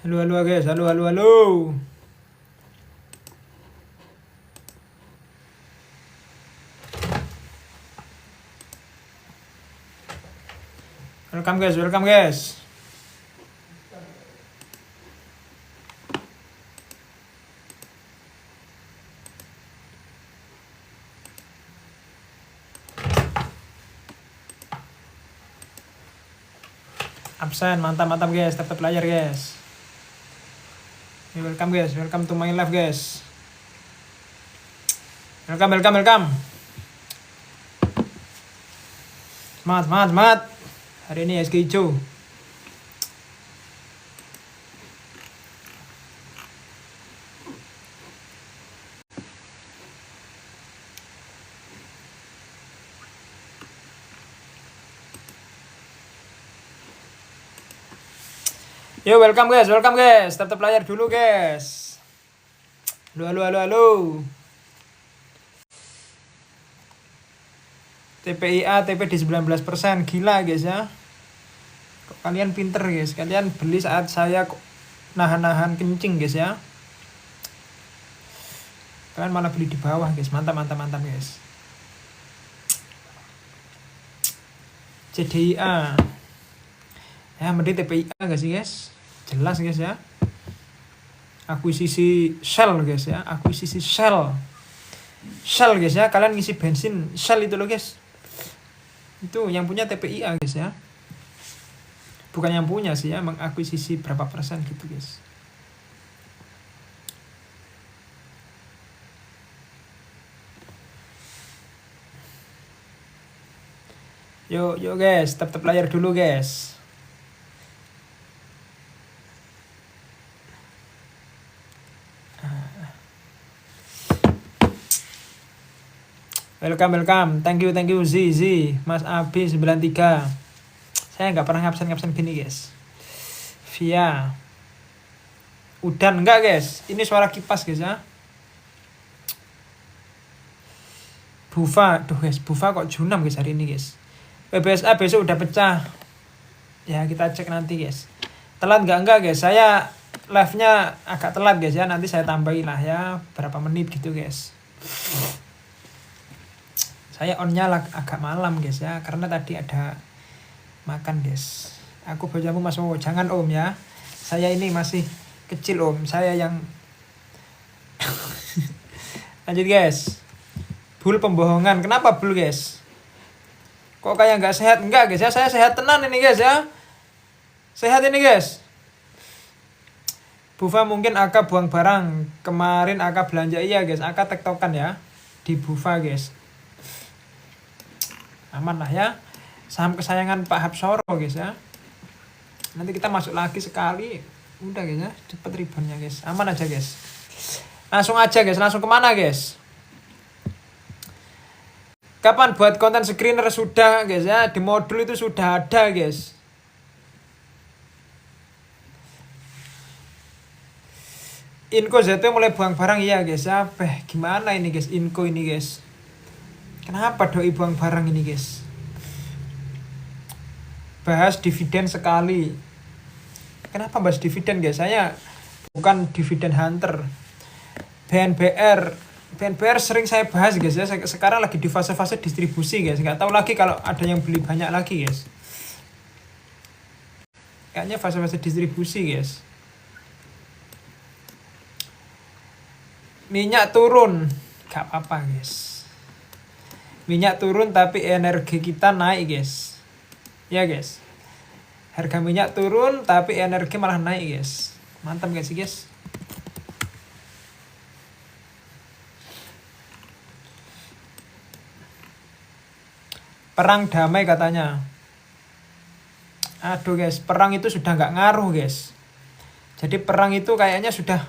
Halo halo guys, halo halo halo. Welcome guys, welcome guys. Absen, mantap mantap guys, tetap layar guys. Welcome guys, welcome to my live guys. Welcome, welcome, welcome. Semangat, semangat, semangat. Hari ini SK hijau. Yo, welcome guys, welcome guys. Tetap layar dulu guys. Halo, halo, halo, halo. TPIA, TP di 19%. Gila guys ya. Kok kalian pinter guys. Kalian beli saat saya nahan-nahan kencing guys ya. Kalian malah beli di bawah guys. Mantap, mantap, mantap guys. CDIA. Ya, mending TPIA gak sih guys? Jelas guys ya. Akuisisi Shell guys ya. Akuisisi Shell. Shell guys ya. Kalian ngisi bensin Shell itu loh guys. Itu yang punya TPIA guys ya. Bukan yang punya sih ya, mengakuisisi berapa persen gitu guys. Yo yo guys, tetap layar dulu guys. Welcome, welcome. Thank you, Z, Mas Abi 93. Saya nggak pernah ngabsen gini guys. Via udan enggak guys. Ini suara kipas guys ya. Bufa, tuh guys, Bufa kok junam guys hari ini guys. PBSA besok udah pecah. Ya kita cek nanti guys. Telat enggak guys. Saya live-nya agak telat guys ya. Nanti saya tambahin lah ya berapa menit gitu guys. Saya on-nya agak malam guys ya, karena tadi ada makan guys. Aku bojamu mas, oh jangan om ya. Saya ini masih kecil om, saya yang lanjut guys. Bul pembohongan, kenapa bul guys? Kok kayak nggak sehat? Enggak guys ya, saya sehat tenan ini guys ya. Sehat ini guys. Bufa mungkin Aka buang barang. Kemarin Aka belanja, iya guys, Aka tektokan ya di Bufa guys. Aman lah ya. Saham kesayangan Pak Hapsoro guys ya. Nanti kita masuk lagi sekali. Udah guys ya. Cepet ribonnya guys. Aman aja guys. Langsung aja guys. Langsung kemana guys? Kapan buat konten screener? Sudah guys ya. Di modul itu sudah ada guys. Inco ZT mulai buang barang iya guys ya. Gimana ini guys? Inco ini guys. Kenapa doi buang barang ini guys? Bahas dividen sekali. Kenapa bahas dividen guys? Saya bukan dividen hunter. BNBR sering saya bahas guys ya. Sekarang lagi di fase-fase distribusi guys. Nggak tahu lagi kalau ada yang beli banyak lagi guys. Kayaknya fase-fase distribusi guys. Minyak turun. Gak apa-apa guys. Minyak turun tapi energi kita naik guys. Ya guys. Harga minyak turun tapi energi malah naik guys. Mantap gak sih guys? Perang damai katanya. Aduh guys, perang itu sudah gak ngaruh guys. Jadi perang itu kayaknya sudah,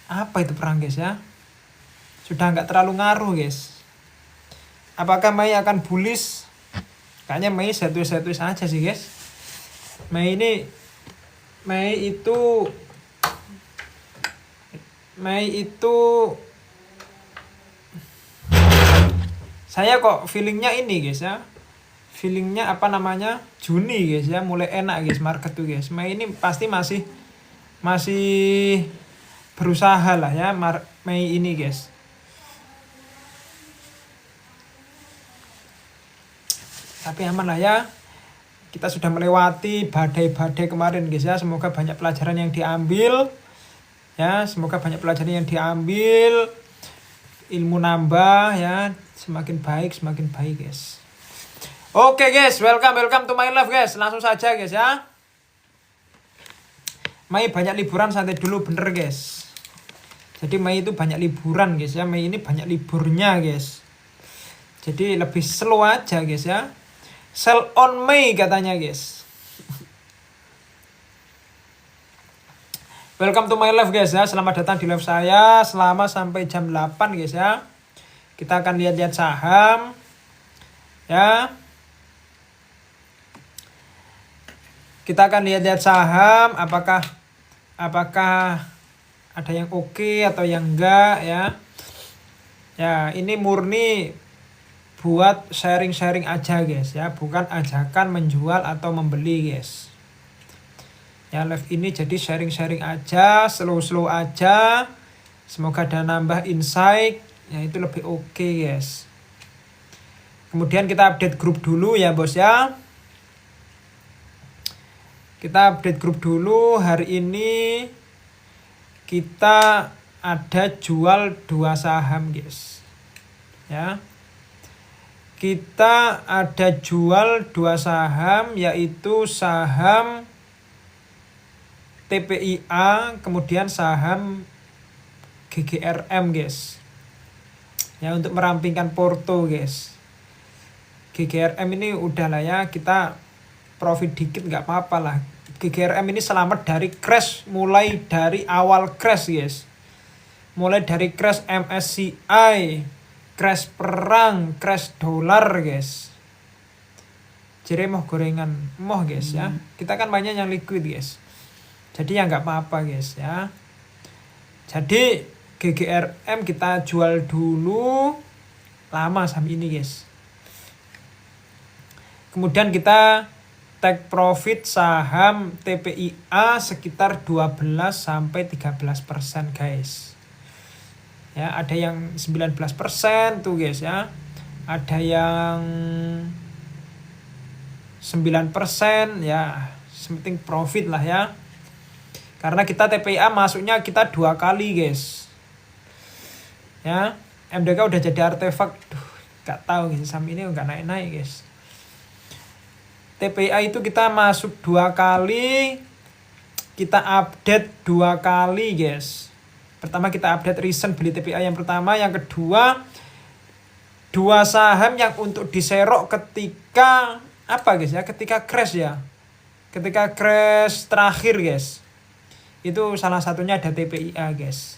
apa itu perang guys ya? Sudah gak terlalu ngaruh guys. Apakah Mei akan bullish? Kayaknya Mei satu-satu saja sih guys. Mei itu saya kok feelingnya ini guys ya. Feelingnya apa namanya? Juni guys ya, mulai enak guys market tuh guys. Mei ini pasti masih masih berusaha lah ya Mei ini guys. Tapi aman lah ya. Kita sudah melewati badai-badai kemarin guys ya. Semoga banyak pelajaran yang diambil. Ya, semoga banyak pelajaran yang diambil. Ilmu nambah ya. Semakin baik guys. Oke guys, welcome to my life guys. Langsung saja guys ya. Mei banyak liburan, santai dulu bener guys. Jadi Mei itu banyak liburan guys ya. Mei ini banyak liburnya guys. Jadi lebih slow aja guys ya. Sell on Mei katanya guys. Welcome to my live guys ya. Selamat datang di live saya selama sampai jam 8 guys ya. Kita akan lihat-lihat saham. Ya. Kita akan lihat-lihat saham apakah ada yang oke atau yang enggak ya. Ya, ini murni buat sharing-sharing aja guys ya, bukan ajakan menjual atau membeli guys. Ya, live ini jadi sharing-sharing aja, slow-slow aja. Semoga ada nambah insight, ya itu lebih oke guys. Kemudian kita update grup dulu ya bos ya. Kita update grup dulu. Hari ini kita ada jual 2 saham guys. Ya. Kita ada jual 2 saham, yaitu saham TPIA, kemudian saham GGRM guys. Ya, untuk merampingkan porto guys. GGRM ini udahlah ya, kita profit dikit nggak apa-apa lah. GGRM ini selamat dari crash, mulai dari awal crash guys. Mulai dari crash MSCI, crash perang, crash dolar guys. Jadi mau gorengan moh guys ya. Kita kan banyak yang liquid guys. Jadi ya nggak apa-apa guys ya. Jadi GGRM kita jual dulu, lama saham ini guys. Kemudian kita take profit saham TPIA sekitar 12-13% guys. Ya, ada yang 19% tuh guys ya. Ada yang 9% ya. Penting profit lah ya. Karena kita TPIA masuknya kita 2 kali guys. Ya, MDK udah jadi artefak. Duh, gak tahu guys, saham ini enggak naik-naik guys. TPIA itu kita masuk 2 kali. Kita update 2 kali guys. Pertama kita update recent beli TPIA yang pertama, yang kedua 2 saham yang untuk diserok ketika apa guys ya, ketika crash ya. Ketika crash terakhir guys. Itu salah satunya ada TPIA guys.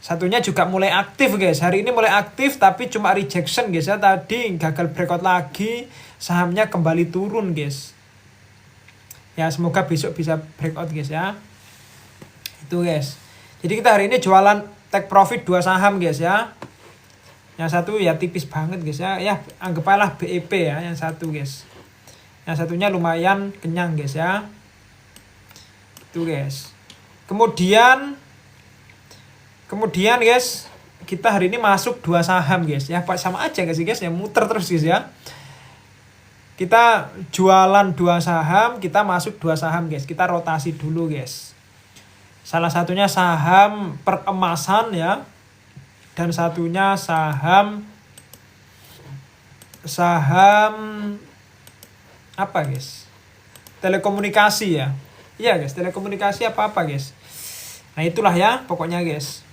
Satunya juga mulai aktif guys. Hari ini mulai aktif tapi cuma rejection guys ya. Tadi gagal breakout lagi, sahamnya kembali turun guys. Ya, semoga besok bisa breakout guys ya. Itu guys. Jadi kita hari ini jualan take profit 2 saham guys ya. Yang satu ya tipis banget guys ya. Ya anggap aja BEP ya yang satu guys. Yang satunya lumayan kenyang guys ya. Itu guys. Kemudian guys, kita hari ini masuk 2 saham guys ya. Sama aja guys ya, muter terus guys ya. Kita jualan 2 saham, kita masuk 2 saham guys. Kita rotasi dulu guys. Salah satunya saham peremasan ya. Dan satunya saham apa guys? Telekomunikasi ya. Iya guys, telekomunikasi apa guys. Nah itulah ya pokoknya guys.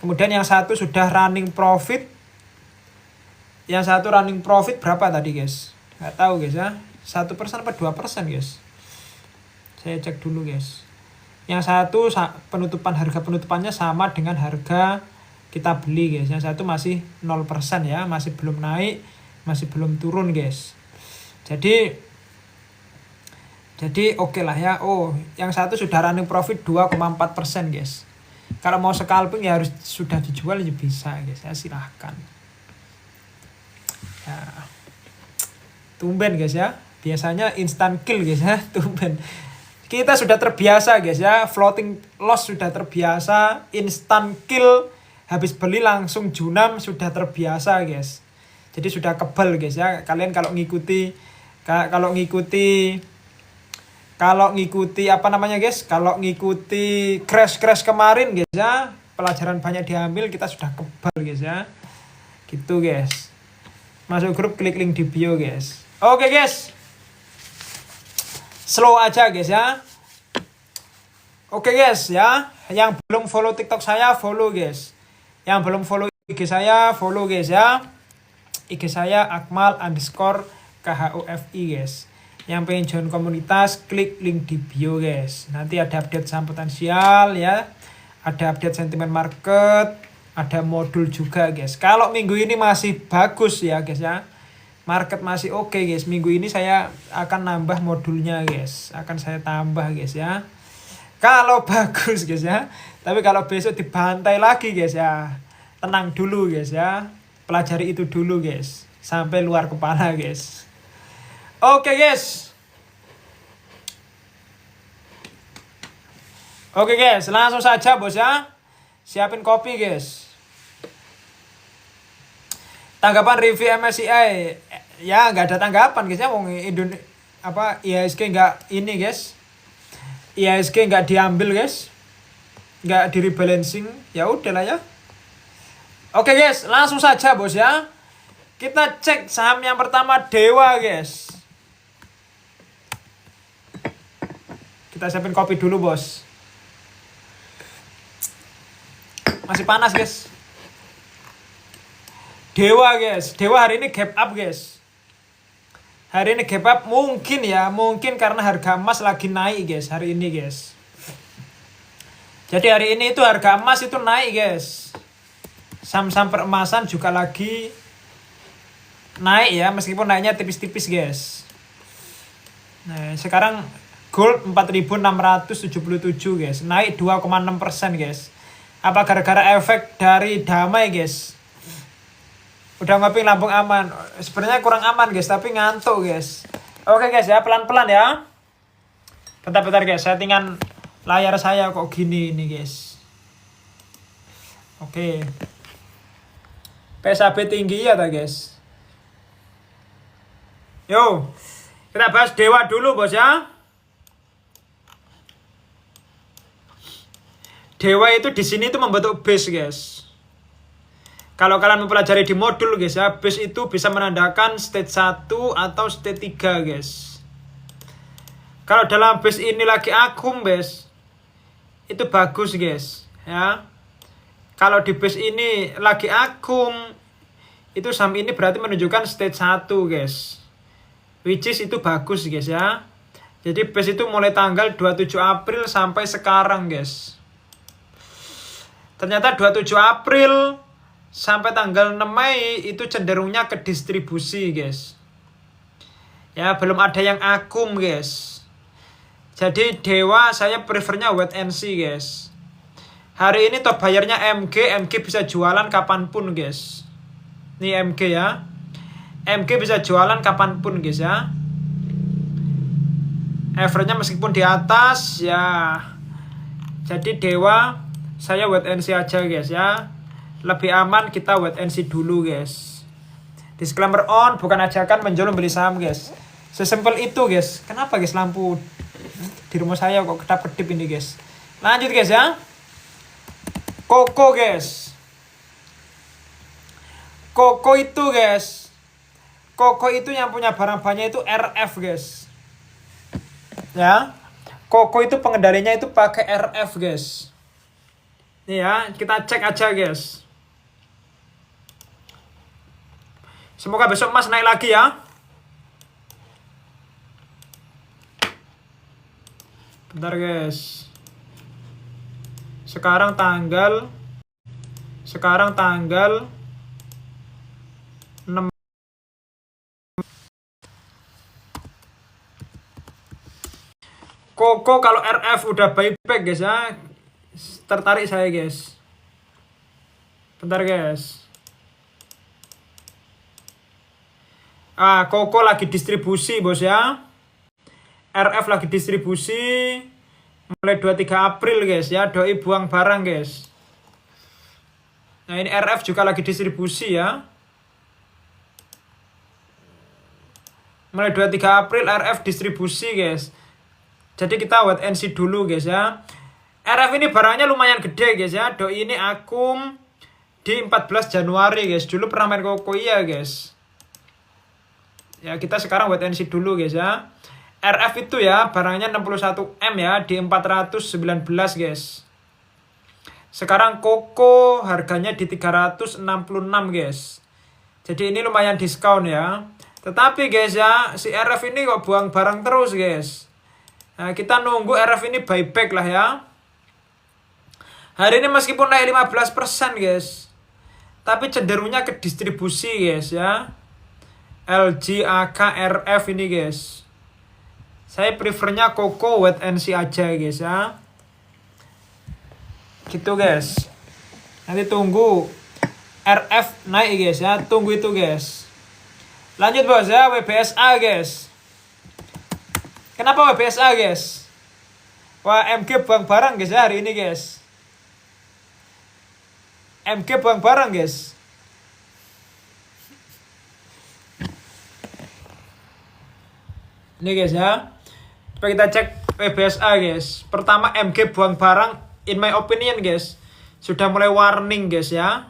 Kemudian yang satu sudah running profit. Yang satu running profit berapa tadi guys? Nggak tahu guys ya. 1% apa 2% guys? Saya cek dulu guys. Yang satu harga penutupannya sama dengan harga kita beli guys. Yang satu masih 0% ya, masih belum naik, masih belum turun guys. Jadi oke lah ya. Oh, yang satu sudah running profit 2,4% guys. Kalau mau scalping ya harus sudah dijual ya bisa guys ya, silahkan. Ya. Tumben guys ya. Biasanya instant kill guys ya, tumben. Kita sudah terbiasa guys ya, floating loss sudah terbiasa, instant kill, habis beli langsung junam sudah terbiasa guys. Jadi sudah kebal guys ya. Kalian kalau ngikuti apa namanya guys? Kalau ngikuti crash kemarin guys ya, pelajaran banyak diambil, kita sudah kebal guys ya. Gitu guys. Masuk grup, klik link di bio guys. Oke guys. Slow aja guys ya. Oke guys ya. Yang belum follow TikTok saya, follow guys. Yang belum follow IG saya, follow guys ya. IG saya Akmal_KHOFI guys. Yang pengen join komunitas, klik link di bio guys. Nanti ada update saham potensial ya. Ada update sentimen market, ada modul juga guys. Kalau minggu ini masih bagus ya guys ya. Market masih oke guys. Minggu ini saya akan nambah modulnya guys. Akan saya tambah guys ya. Kalau bagus guys ya. Tapi kalau besok dibantai lagi guys ya. Tenang dulu guys ya. Pelajari itu dulu guys. Sampai luar kepala guys. Oke guys. Oke guys. Langsung saja bos ya. Siapin kopi guys. Tanggapan review MSCI ya nggak ada tanggapan guys ya, mau IHSG nggak ini guys, IHSG nggak diambil guys, nggak di rebalancing, ya udahlah ya. Oke guys, langsung saja bos ya, kita cek saham yang pertama Dewa guys. Kita siapin kopi dulu bos, masih panas guys. Dewa guys, Dewa hari ini gap up guys. Hari ini gap up mungkin karena harga emas lagi naik guys hari ini guys. Jadi hari ini itu harga emas itu naik guys. Saham-saham peremasan juga lagi naik ya, meskipun naiknya tipis-tipis guys. Nah, sekarang gold 4.677 guys, naik 2,6% guys. Apa gara-gara efek dari damai guys? Udah ngopi Lampung aman. Sebenarnya kurang aman guys, tapi ngantuk guys. Oke guys ya, pelan-pelan ya. Bentar-bentar guys, settingan layar saya kok gini ini guys. Oke. PSAB tinggi ya ta guys. Yo, kita bahas Dewa dulu bos ya. Dewa itu di sini itu membentuk base guys. Kalau kalian mempelajari di modul guys ya, base itu bisa menandakan stage 1 atau stage 3 guys. Kalau dalam base ini lagi akum guys, itu bagus guys ya. Kalau di base ini lagi akum, itu saham ini berarti menunjukkan stage 1 guys. Which is itu bagus guys ya. Jadi base itu mulai tanggal 27 April sampai sekarang guys. Ternyata 27 April sampai tanggal 6 Mei itu cenderungnya ke distribusi guys. Ya belum ada yang akum guys. Jadi Dewa saya prefernya wait and see guys. Hari ini top bayarnya MG bisa jualan kapanpun guys. Ini MG ya. MG bisa jualan kapanpun guys ya. Average-nya meskipun di atas ya. Jadi Dewa saya wait and see aja guys ya. Lebih aman kita wait and see dulu guys. Disclaimer on, bukan ajakan menjual membeli saham guys. Sesimpel itu guys. Kenapa guys lampu di rumah saya kok kedap-kedip ini guys. Lanjut guys ya. Koko guys. Koko itu guys. Koko itu yang punya barang banyak itu RF guys. Ya. Koko itu pengendalinya itu pakai RF guys. Nih ya, kita cek aja guys. Semoga besok emas naik lagi ya. Bentar guys. Sekarang tanggal 6. Koko kalau RF udah buyback guys ya. Tertarik saya guys. Bentar guys. Koko lagi distribusi bos ya. RF lagi distribusi mulai 23 April guys ya. Doi buang barang guys. Nah ini RF juga lagi distribusi ya. Mulai 23 April RF distribusi guys. Jadi kita wait and see dulu guys ya. RF ini barangnya lumayan gede guys ya. Doi ini akum di 14 Januari guys. Dulu pernah main Kokoya guys. Ya kita sekarang wait and see dulu guys ya. RF itu ya barangnya 61M ya di 419 guys. Sekarang Koko harganya di 366 guys. Jadi ini lumayan diskon ya. Tetapi guys ya, si RF ini kok buang barang terus guys. Nah, kita nunggu RF ini buyback lah ya. Hari ini meskipun naik 15% guys. Tapi cenderungnya ke distribusi guys ya. LG, AK, RF ini guys. Saya prefernya Koko wait and see aja guys ya. Gitu guys. Nanti tunggu RF naik guys ya. Tunggu itu guys. Lanjut bos ya, WBSA guys. Kenapa WBSA guys? Wah MG buang barang guys ya hari ini guys. MG buang barang guys. Ini guys ya. Coba kita cek WBSA guys. Pertama MG buang barang, in my opinion guys, sudah mulai warning guys ya.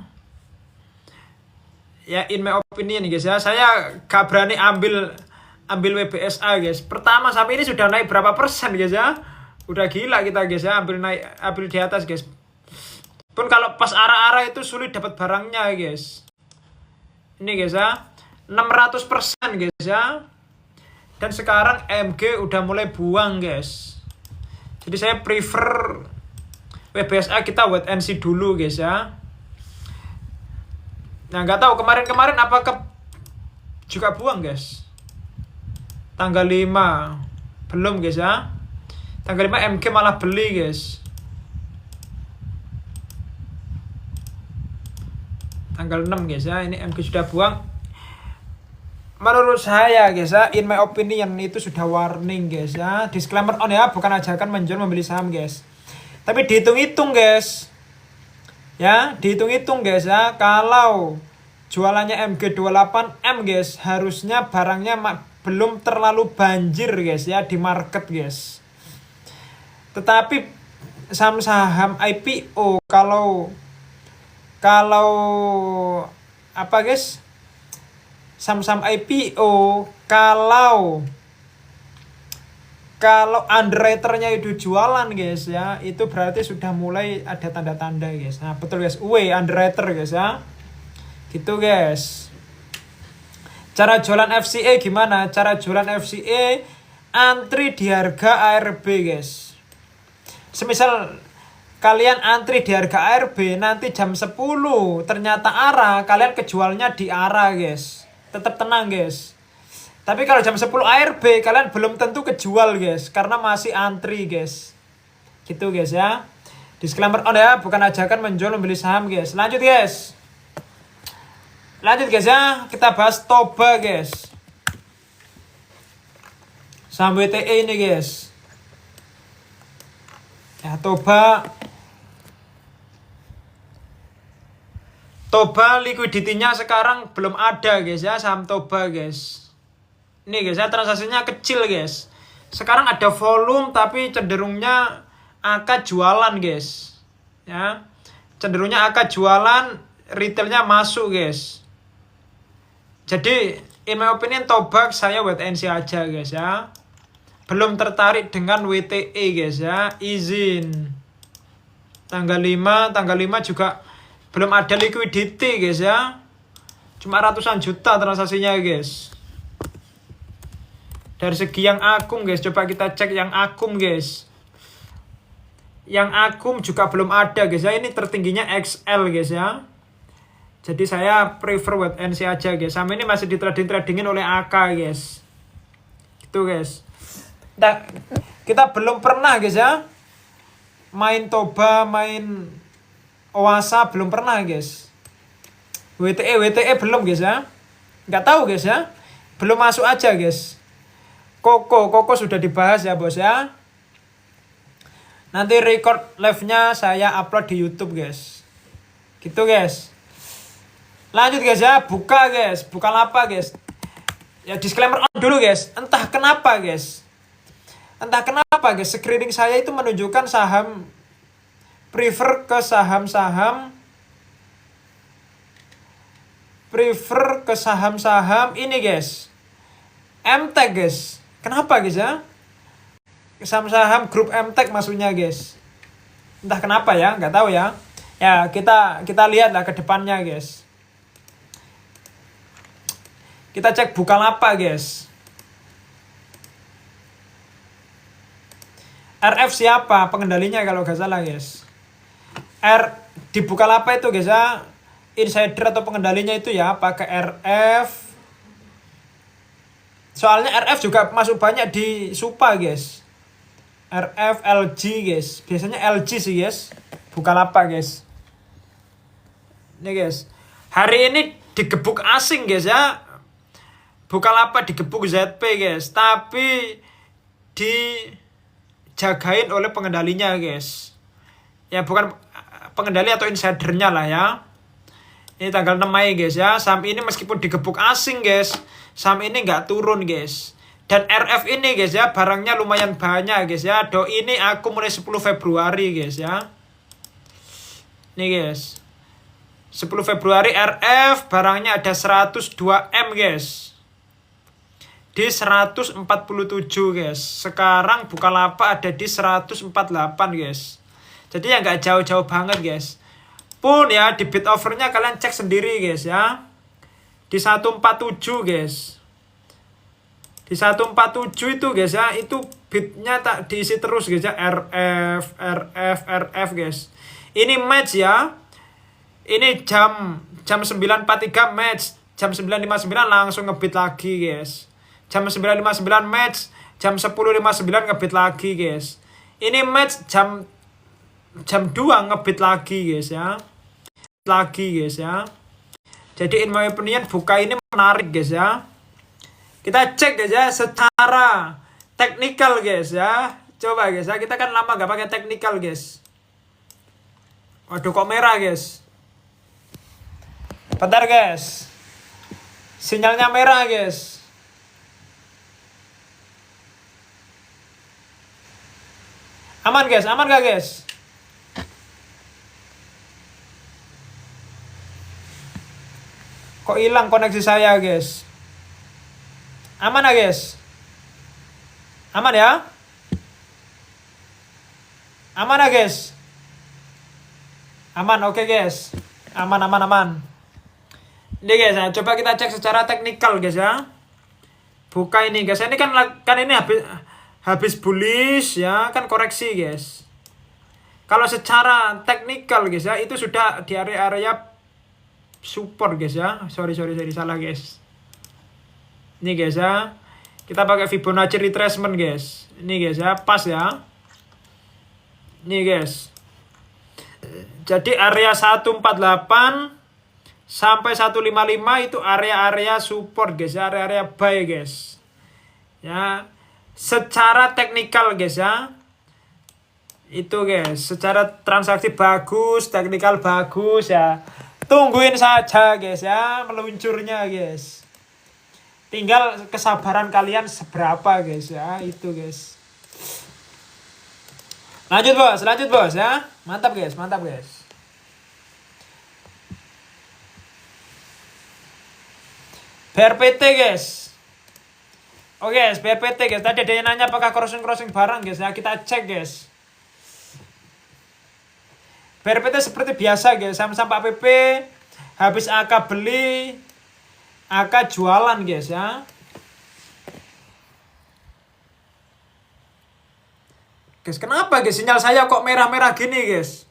Ya in my opinion guys ya. Saya gak berani ambil WBSA guys. Pertama sampai ini sudah naik berapa persen guys ya. Udah gila kita guys ya, ambil di atas guys. Pun kalau pas arah-arah itu sulit dapat barangnya guys. Ini guys ya. 600% guys ya. Dan sekarang MG udah mulai buang guys. Jadi saya prefer WBSA kita wait and see dulu guys ya. Nah nggak tahu kemarin apakah juga buang guys. Tanggal 5 belum guys ya. Tanggal 5 MG malah beli guys. Tanggal 6 guys ya. Ini MG sudah buang. Menurut saya guys ya, in my opinion itu sudah warning guys ya. Disclaimer on ya, bukan ajakan menjual membeli saham guys. Tapi dihitung-hitung guys. Ya, dihitung-hitung guys ya. Kalau jualannya MG28M guys, harusnya barangnya belum terlalu banjir guys ya di market guys. Tetapi saham-saham IPO kalau apa guys? Saham-saham IPO kalau underwriternya itu jualan guys ya, itu berarti sudah mulai ada tanda-tanda guys. Nah betul guys, underwriter guys ya. Gitu guys. Cara jualan FCA gimana? Cara jualan FCA antri di harga ARB guys. Semisal kalian antri di harga ARB nanti jam 10 ternyata arah, kalian kejualnya di arah guys. Tetap tenang guys. Tapi kalau jam 10 ARB kalian belum tentu kejual guys, karena masih antri guys. Gitu guys ya. Disclaimer on ya, bukan ajakan menjual membeli saham guys. Lanjut guys. Lanjut guys ya, kita bahas Toba guys. Saham WTE ini guys. Ya Toba likuiditinya sekarang belum ada guys ya, saham Toba guys. Ini guys ya, transaksinya kecil guys. Sekarang ada volume tapi cenderungnya angka jualan guys. Ya. Cenderungnya angka jualan, retailnya masuk guys. Jadi in my opinion Toba saya wait and see aja guys ya. Belum tertarik dengan WTE guys ya. Izin. Tanggal 5 juga belum ada liquidity guys ya. Cuma ratusan juta transaksinya guys. Dari segi yang akum guys, coba kita cek yang akum guys. Yang akum juga belum ada guys ya. Ini tertingginya XL guys ya. Jadi saya prefer wait and see aja guys. Sama ini masih ditradingin oleh AK guys. Gitu guys. Nah, kita belum pernah guys ya main Toba, main Oasa belum pernah guys. WTE belum guys ya. Nggak tahu guys ya. Belum masuk aja guys. Koko sudah dibahas ya bos ya. Nanti record live-nya saya upload di YouTube guys. Gitu guys. Lanjut guys ya, buka guys. Buka apa guys? Ya disclaimer on dulu guys. Entah kenapa guys, screening saya itu menunjukkan saham prefer ke saham ini guys. MTech guys. Kenapa guys ya? Saham grup MTech maksudnya guys. Entah kenapa ya, nggak tahu ya. Ya kita lihat lah ke depannya guys. Kita cek Bukalapak guys. RF siapa pengendalinya kalau nggak salah guys. Di Bukalapak itu guys ya, insider atau pengendalinya itu ya pakai RF. Soalnya RF juga masuk banyak di Supa guys. RF, LG guys. Biasanya LG sih guys. Bukalapak guys. Ini guys. Hari ini digebuk asing guys ya. Bukalapak digebuk ZP guys. Tapi dijagain oleh pengendalinya guys. Ya bukan pengendali atau insidernya lah ya. Ini tanggal 6 Mei guys ya. Saham ini meskipun digebuk asing guys, saham ini nggak turun guys. Dan RF ini guys ya, barangnya lumayan banyak guys ya. Ini aku mulai 10 Februari guys ya. Nih guys. 10 Februari RF barangnya ada 102M guys. Di 147 guys. Sekarang Bukalapak ada di 148 guys. Jadi ya nggak jauh-jauh banget guys. Pun ya di bid overnya kalian cek sendiri guys ya. Di 147 guys. Di 147 itu guys ya, itu bidnya tak diisi terus guys ya. RF guys. Ini match ya. Ini jam 9.43 match. Jam 9.59 langsung ngebit lagi guys. Jam 9.59 match. Jam 10.59 ngebit lagi guys. Ini match jam 2 ngebit lagi guys ya. Jadi in my opinion buka ini menarik guys ya. Kita cek guys ya secara teknikal guys ya. Coba guys ya, kita kan lama gak pakai teknikal guys. Waduh kok merah guys. Bentar guys. Sinyalnya merah guys. Aman guys, aman gak guys? Kok hilang koneksi saya guys? Aman ya guys? Aman ya? Aman ya guys? Aman, oke guys. Aman. Ini guys ya, coba kita cek secara teknikal guys ya. Buka ini guys. Ini kan ini habis bullish ya, kan koreksi guys. Kalau secara teknikal guys ya, itu sudah di area support guys ya. Sorry salah guys. Ini guys ya. Kita pakai Fibonacci retracement guys. Ini guys ya, pas ya. Ini guys. Jadi area 148 sampai 155 itu area-area support guys ya, area-area buy guys. Ya. Secara teknikal guys ya. Itu guys, secara transaksi bagus, teknikal bagus ya. Tungguin saja guys ya meluncurnya guys. Tinggal kesabaran kalian seberapa guys ya, itu guys. Lanjut bos ya. Mantap guys. BRPT guys. Oke guys, BRPT guys. Tadi ada yang nanya apakah crossing barang guys ya. Kita cek guys. BRPT seperti biasa guys. Saham-saham Pak PP habis AK beli, AK jualan guys ya. Guys, kenapa guys sinyal saya kok merah-merah gini guys?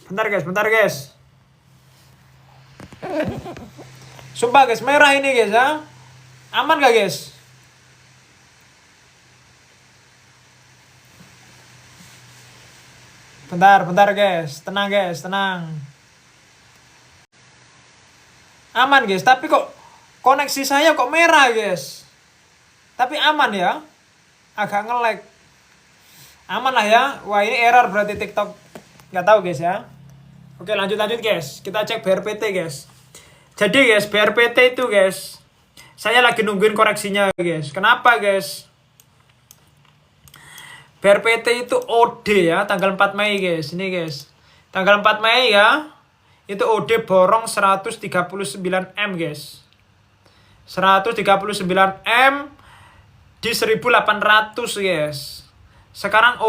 Bentar guys. Sumpah guys, merah ini guys ya. Aman gak guys? Bentar guys. Tenang guys. Aman guys, tapi kok Koneksi saya kok merah guys. Tapi aman ya. Agak nge-lag. Aman lah ya. Wah ini error berarti TikTok. Nggak tahu guys ya. Oke lanjut guys. Kita cek BRPT guys. Jadi guys BRPT itu guys. Saya lagi nungguin koreksinya guys. Kenapa guys? BRPT itu OD ya. Tanggal 4 Mei guys. Ini guys. Tanggal 4 Mei ya. Itu OD borong 139M guys. 139M di 1800 guys. Sekarang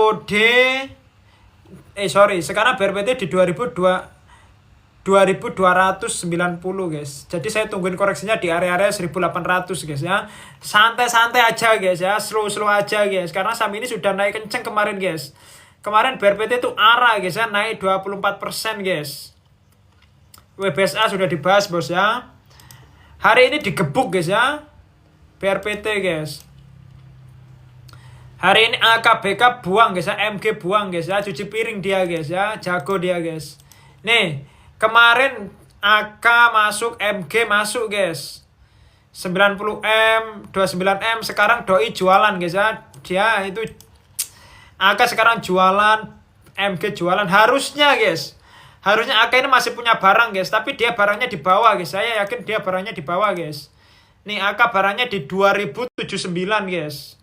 sekarang BRPT di 2290 guys. Jadi saya tungguin koreksinya di area-area 1800 guys ya. Santai-santai aja guys ya, slow aja guys. Karena saham ini sudah naik kenceng kemarin guys. Kemarin BRPT itu arah guys ya, naik 24% guys. WBSA sudah dibahas bos ya. Hari ini digebuk guys ya. BRPT guys. Hari ini AKBK buang guys ya, MG buang guys ya, cuci piring dia guys ya, jago dia guys. Nih, kemarin AK masuk, MG masuk guys. 90M, 29M, sekarang doi jualan guys ya. Dia itu AK sekarang jualan, MG jualan. Harusnya guys. Harusnya AK ini masih punya barang guys, tapi dia barangnya di bawah guys. Saya yakin dia barangnya di bawah guys. Nih AK barangnya di 2079 guys.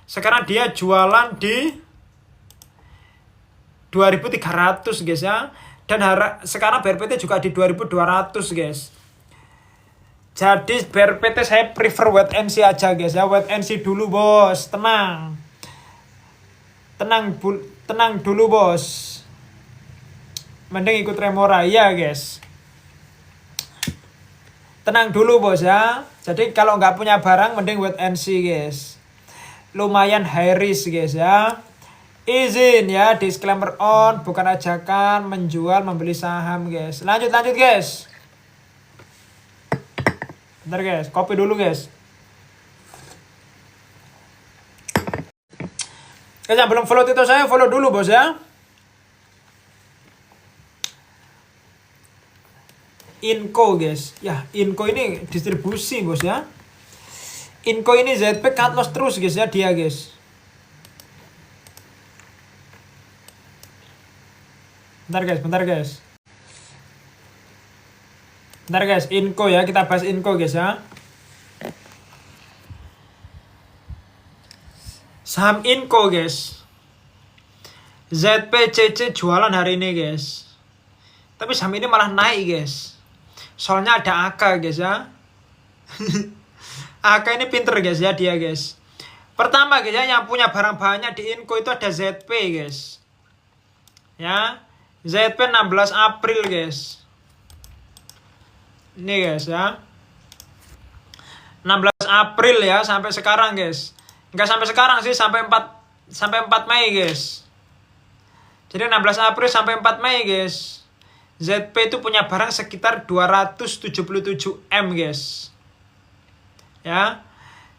Sekarang dia jualan di 2300 guys ya. Dan sekarang BRPT juga di 2200 guys. Jadi BRPT saya prefer wait and see aja guys ya. Wait and see dulu bos. Tenang dulu bos. Mending ikut Remora ya guys. Tenang dulu bos ya. Jadi kalau nggak punya barang mending wait and see guys. Lumayan high risk guys ya. Izin ya, disclaimer on, bukan ajakan menjual membeli saham guys. Lanjut guys. Bentar guys, kopi dulu guys. Guys yang belum follow Tito saya, follow dulu bos ya. Inco guys. Ya, Inco ini distribusi bos ya. Inco ini ZP cut loss terus guys ya dia guys. Bentar guys, Inco ya, kita bahas Inco guys ya. Saham Inco guys. ZPCC jualan hari ini guys. Tapi saham ini malah naik guys. Soalnya ada AK guys ya. AK ini pinter guys ya dia guys. Pertama guys ya, yang punya barang banyak di Inco itu ada ZP guys. Ya. ZP 16 April guys. Ini guys ya. 16 April ya sampai sekarang guys. Enggak sampai sekarang sih, sampai 4 Mei guys. Jadi 16 April sampai 4 Mei guys. ZP itu punya barang sekitar 277M guys. Ya.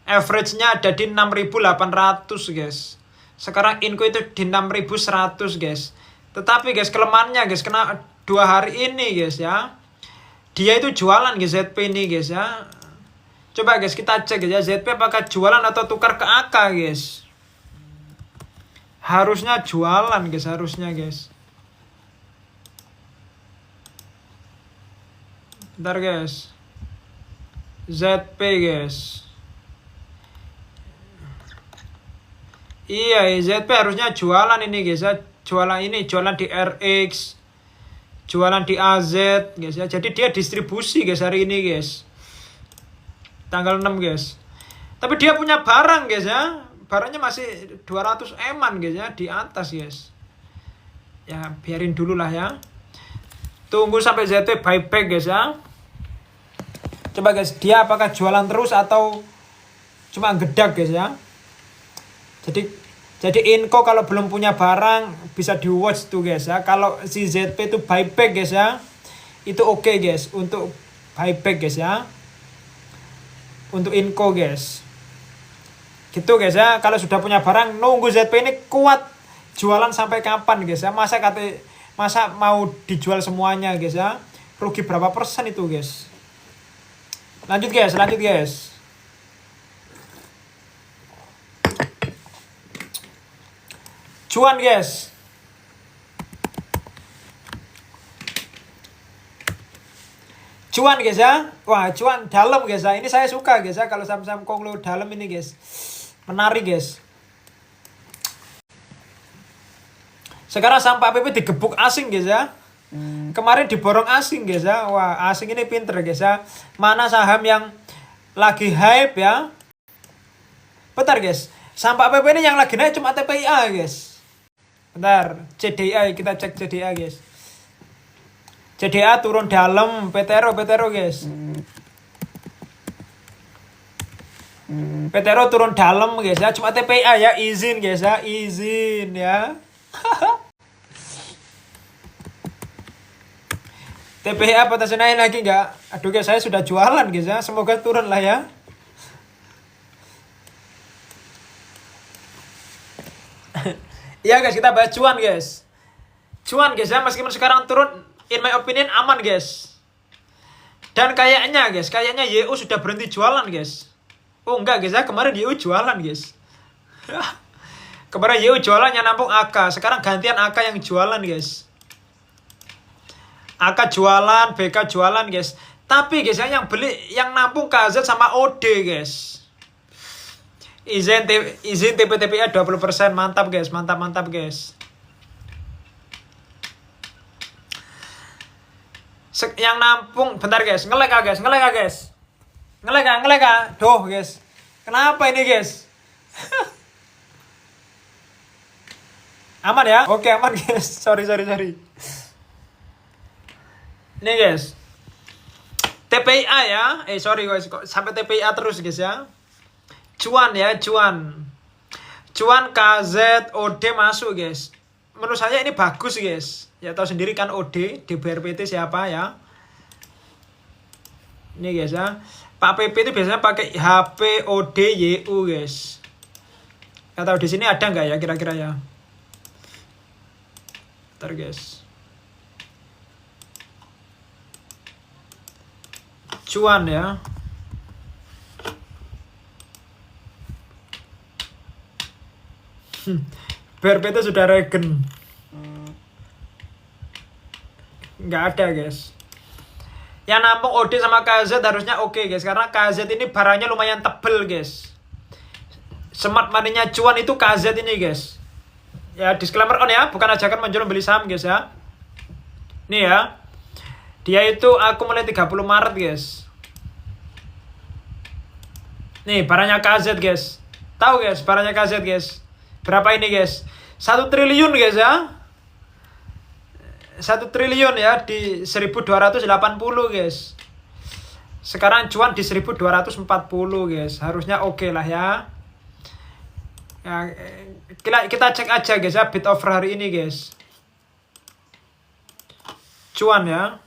Average-nya ada di 6.800 guys. Sekarang Inco itu di 6.100 guys. Tetapi guys kelemahannya guys, kena 2 hari ini guys ya. Dia itu jualan guys ZP ini guys ya. Coba guys kita cek guys ya, ZP apakah jualan atau tukar ke AK guys. Harusnya jualan guys, harusnya guys. Bentar guys. ZP guys. Iya, ZP harusnya jualan ini guys ya. Jualan di RX, jualan di AZ guys ya. Jadi dia distribusi guys hari ini guys. Tanggal 6 guys. Tapi dia punya barang guys ya. Barangnya masih 200 eman guys ya, di atas guys. Ya biarin dulu lah ya. Tunggu sampai ZT buyback guys ya. Coba guys, dia apakah jualan terus atau cuma gedak guys ya. Jadi Inco kalau belum punya barang bisa di watch tuh guys ya. Kalau si ZP itu buyback guys ya, itu oke guys untuk buyback guys ya. Untuk Inco guys. Gitu guys ya. Kalau sudah punya barang nunggu ZP ini kuat jualan sampai kapan guys ya. Masa mau dijual semuanya guys ya. Rugi berapa persen itu guys. Lanjut guys, lanjut guys. Cuan guys. Cuan guys ya. Wah, cuan dalam guys ya. Ini saya suka guys ya kalau saham-saham konglo dalam ini guys. Menarik guys. Sekarang saham Pak PP digebuk asing guys ya. Kemarin diborong asing guys ya. Wah, asing ini pinter guys ya. Mana saham yang lagi hype ya. Bentar guys. Saham Pak PP ini yang lagi naik cuma TPIA guys. Bentar, CDA kita cek CDA guys. CDA turun dalam, PTRO guys. PTRO turun dalam guys ya, cuma TPA ya, izin guys ya, izin ya. TPA potensi naik lagi nggak? Aduh guys, saya sudah jualan guys ya, semoga turun lah ya. Iya guys, kita bahas cuan guys. Cuan guys ya, meskipun sekarang turun, in my opinion aman guys. Dan kayaknya guys, kayaknya YU sudah berhenti jualan guys. Oh enggak guys ya, kemarin YU jualan guys. Kemarin YU jualan yang nampung AK, sekarang gantian AK yang jualan guys. AK jualan, BK jualan guys. Tapi guys yang beli, yang nampung KZ sama OD guys. Izin TP-TPA 20%, mantap guys, mantap guys. Yang nampung, bentar guys, ngelek guys. Duh guys, kenapa ini guys? Aman ya? Oke aman guys, sorry. Ini guys, TPIA ya, sorry guys, kok sampai TPIA terus guys ya. Cuan ya, cuan KZ, OD masuk guys. Menurut saya ini bagus guys. Ya tahu sendiri kan OD, DBRPT siapa ya. Ini guys ya. Pak PP itu biasanya pakai HP OD YU guys. Nggak tahu di sini ada nggak ya kira-kira ya. Ntar guys. Cuan ya. BRPT sudah regen. Nggak ada guys. Yang nampung OD sama KZ harusnya oke guys. Karena KZ ini barangnya lumayan tebel guys. Smart money-nya cuan itu KZ ini guys. Ya disclaimer on ya. Bukan ajakan menjual beli saham guys ya. Nih ya. Dia itu aku mulai 30 Maret guys. Nih barangnya KZ guys. Tahu guys barangnya KZ guys. Berapa ini guys? 1 triliun guys ya. 1 triliun ya di 1280 guys. Sekarang cuan di 1240 guys. Harusnya oke lah ya. Ya kita cek aja guys ya bid offer hari ini guys. Cuan ya.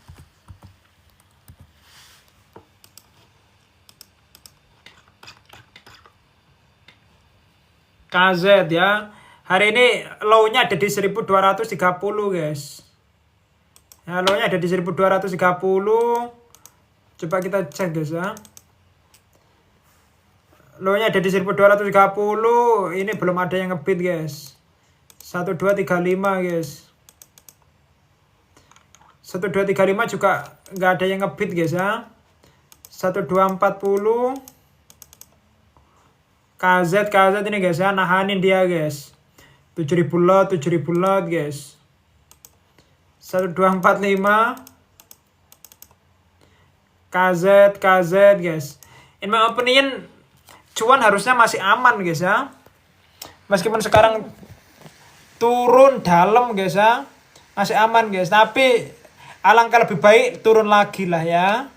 KZ ya. Hari ini low-nya ada di 1230 guys. Ya, low-nya ada di 1230. Coba kita cek guys ya. Low-nya ada di 1230. Ini belum ada yang ngebid guys. 1235 guys. 1235 juga nggak ada yang ngebid guys ya. 1240. KZ ini guys ya, nahanin dia guys. 7000 lot guys. 1245 KZ guys. In my opinion cuan harusnya masih aman guys ya. Meskipun sekarang turun dalam guys ya, masih aman guys. Tapi alangkah lebih baik turun lagi lah ya.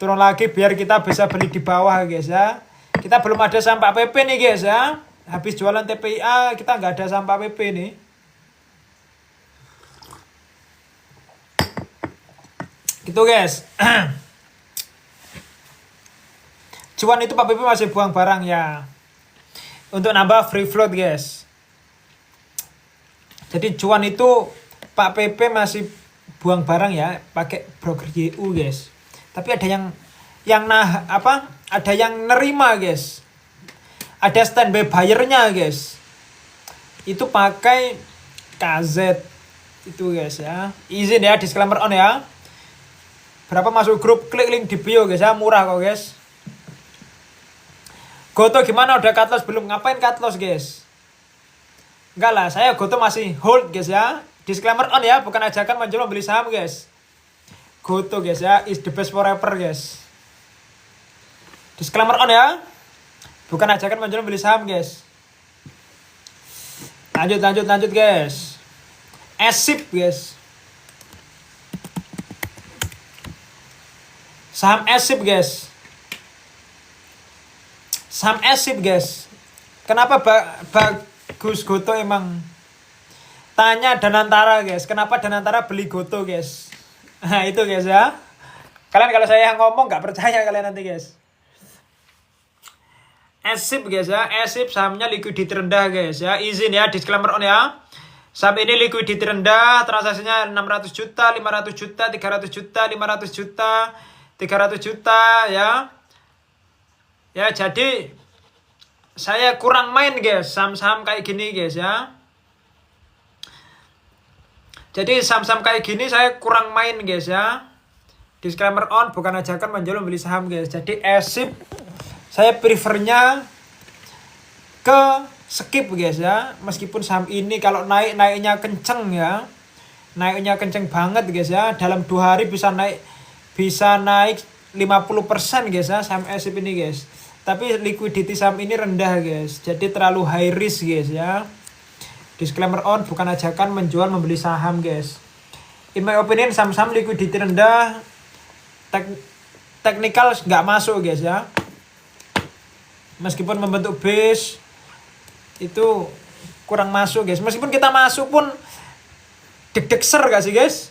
Turun lagi biar kita bisa beli di bawah guys ya. Kita belum ada saham Pak PP nih guys ya. Habis jualan TPIA kita nggak ada saham Pak PP nih. Gitu guys. Cuan itu Pak PP masih buang barang ya. Untuk nambah free float guys. Jadi cuan itu Pak PP masih buang barang ya. Pakai broker YU guys. Tapi ada yang ada yang nerima guys, ada standby buyer-nya guys, itu pakai KZ itu guys ya. Izin ya, disclaimer on ya. Berapa masuk grup, klik link di bio guys ya, murah kok guys. Goto gimana, udah cut loss belum? Ngapain cut loss guys? Enggak lah, saya Goto masih hold guys ya. Disclaimer on ya, bukan ajakan menjual membeli saham guys. Goto guys ya, is the best forever guys. Disclaimer on ya, bukan ajakan menjual membeli saham guys. Lanjut guys. Asip guys. Saham Asip guys. Saham Asip guys. Kenapa bagus Goto emang? Tanya Danantara guys. Kenapa Danantara beli Goto guys? Nah itu guys ya. Kalian kalau saya ngomong gak percaya kalian nanti guys. Asip guys ya. Asip sahamnya liquidity rendah guys ya. Izin ya, disclaimer on ya. Saham ini liquidity rendah, transaksinya 600 juta, 500 juta, 300 juta, 500 juta, 300 juta ya. Ya jadi saya kurang main guys saham-saham kayak gini guys ya. Jadi saham-saham kayak gini saya kurang main guys ya. Disclaimer on, bukan ajakan menjual membeli saham guys. Jadi Asip saya prefernya ke skip guys ya. Meskipun saham ini kalau naiknya kenceng ya. Naiknya kenceng banget guys ya. Dalam 2 hari bisa naik 50% guys ya saham Asip ini guys. Tapi liquidity saham ini rendah guys. Jadi terlalu high risk guys ya. Disclaimer on, bukan ajakan menjual membeli saham guys. In my opinion saham-saham liquidity rendah, technical nggak masuk guys ya. Meskipun membentuk base itu kurang masuk guys. Meskipun kita masuk pun deg-deg-ser gak sih guys?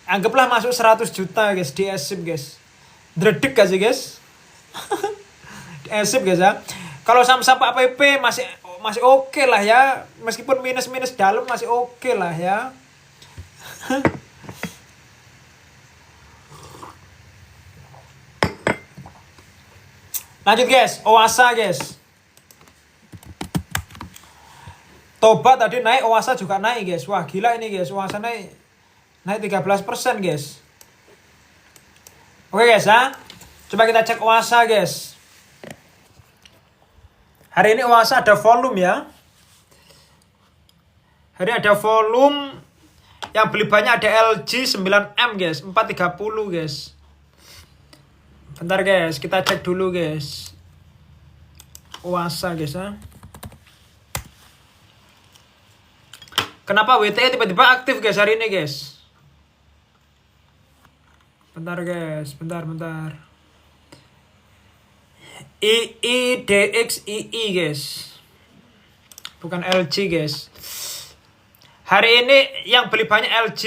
Anggaplah masuk 100 juta guys di Asip guys. Dredeg gak sih guys? Di Asip guys ya. Kalau saham-saham APP masih oke lah ya. Meskipun minus-minus dalam masih oke lah ya. Lanjut guys, Oasa guys. Toba tadi naik, Oasa juga naik guys. Wah gila ini guys, Oasa naik 13% guys. Oke guys ya. Coba kita cek Oasa guys. Hari ini Oasa ada volume ya. Hari ini ada volume. Yang beli banyak ada LG 9M guys, 430 guys. Bentar guys, kita cek dulu guys. Oasa guys ya. Kenapa WTE tiba-tiba aktif guys hari ini guys? Bentar guys, bentar. IIDXII guys. Bukan LG guys. Hari ini yang beli banyak LG,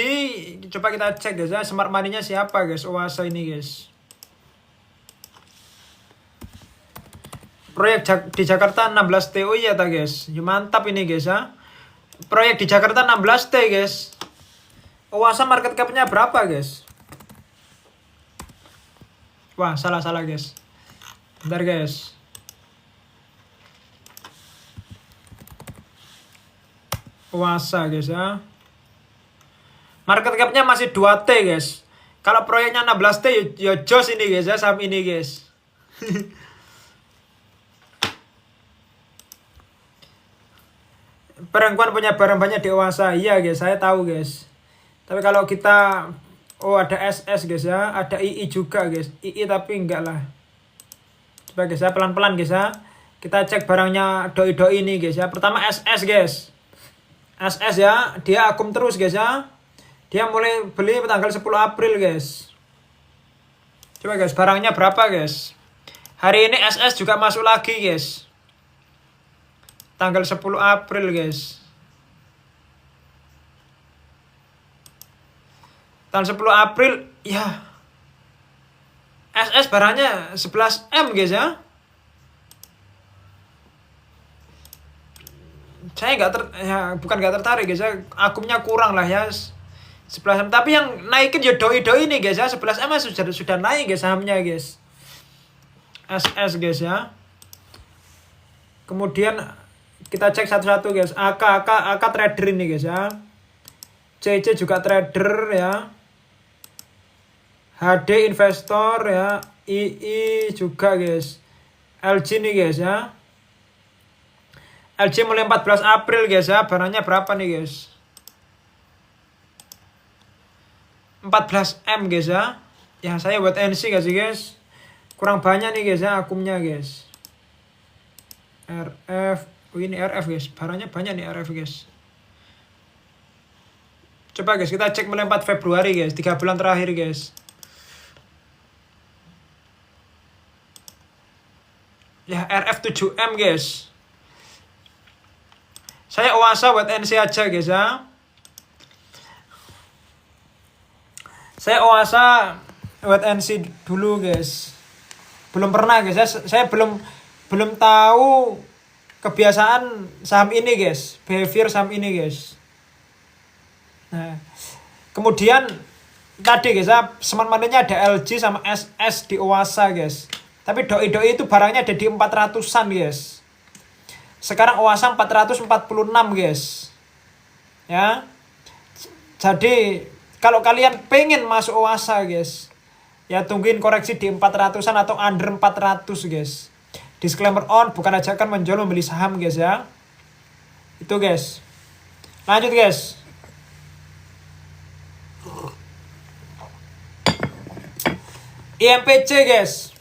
coba kita cek guys ya, smart money-nya siapa guys? Oasa ini guys. Proyek di Jakarta 16T, oh iya ta guys. Ya, mantap ini guys ya. Proyek di Jakarta 16T guys. Oasa market cap-nya berapa guys? Wah salah guys. Bentar guys. Oasa guys ya. Market cap-nya masih 2T guys. Kalau proyeknya 16T ya jos ini guys ya, saham ini guys. Perempuan punya barang banyak di Oasa. Iya guys, saya tahu guys. Tapi kalau kita ada SS guys ya, ada II juga guys. II tapi enggak lah. Coba guys ya, pelan-pelan guys ya. Kita cek barangnya doi-doi ini guys ya. Pertama SS guys. SS ya, dia akum terus guys ya. Dia mulai beli tanggal 10 April guys. Coba guys, barangnya berapa guys? Hari ini SS juga masuk lagi guys. Tanggal 10 April guys. Tanggal 10 April ya. SS barangnya 11M guys ya. Saya bukan gak tertarik guys ya. Akumnya kurang lah ya. 11M. Tapi yang naikin ya doi-doi ini guys ya. 11M sudah naik guys sahamnya guys. SS guys ya. Kemudian kita cek satu-satu guys. AK trader ini guys ya. CC juga trader ya. HD investor ya. II juga guys. LG nih guys ya. LG mulai 14 April guys ya. Barangnya berapa nih guys? 14M guys ya. Ya saya buat NC guys. Kurang banyak nih guys ya akumnya guys. RF. Oh ini RF guys. Barangnya banyak nih RF guys. Coba guys kita cek mulai 4 Februari guys. 3 bulan terakhir guys. Ya RF 7M guys. Saya Oasa buat NC aja guys ya. Saya Oasa buat NC dulu guys. Belum pernah guys ya. Saya belum tahu kebiasaan saham ini guys. Behavior saham ini guys. Nah, kemudian tadi guys ya, smart money-nya ada LG sama SS di Oasa guys. Tapi doi itu barangnya ada di 400-an guys. Sekarang Oasa 446 guys. Ya. Jadi kalau kalian pengen masuk Oasa guys, ya tungguin koreksi di 400-an atau under 400 guys. Disclaimer on, bukan ajakan menjual membeli saham guys ya. Itu guys. Lanjut guys. IMPC guys.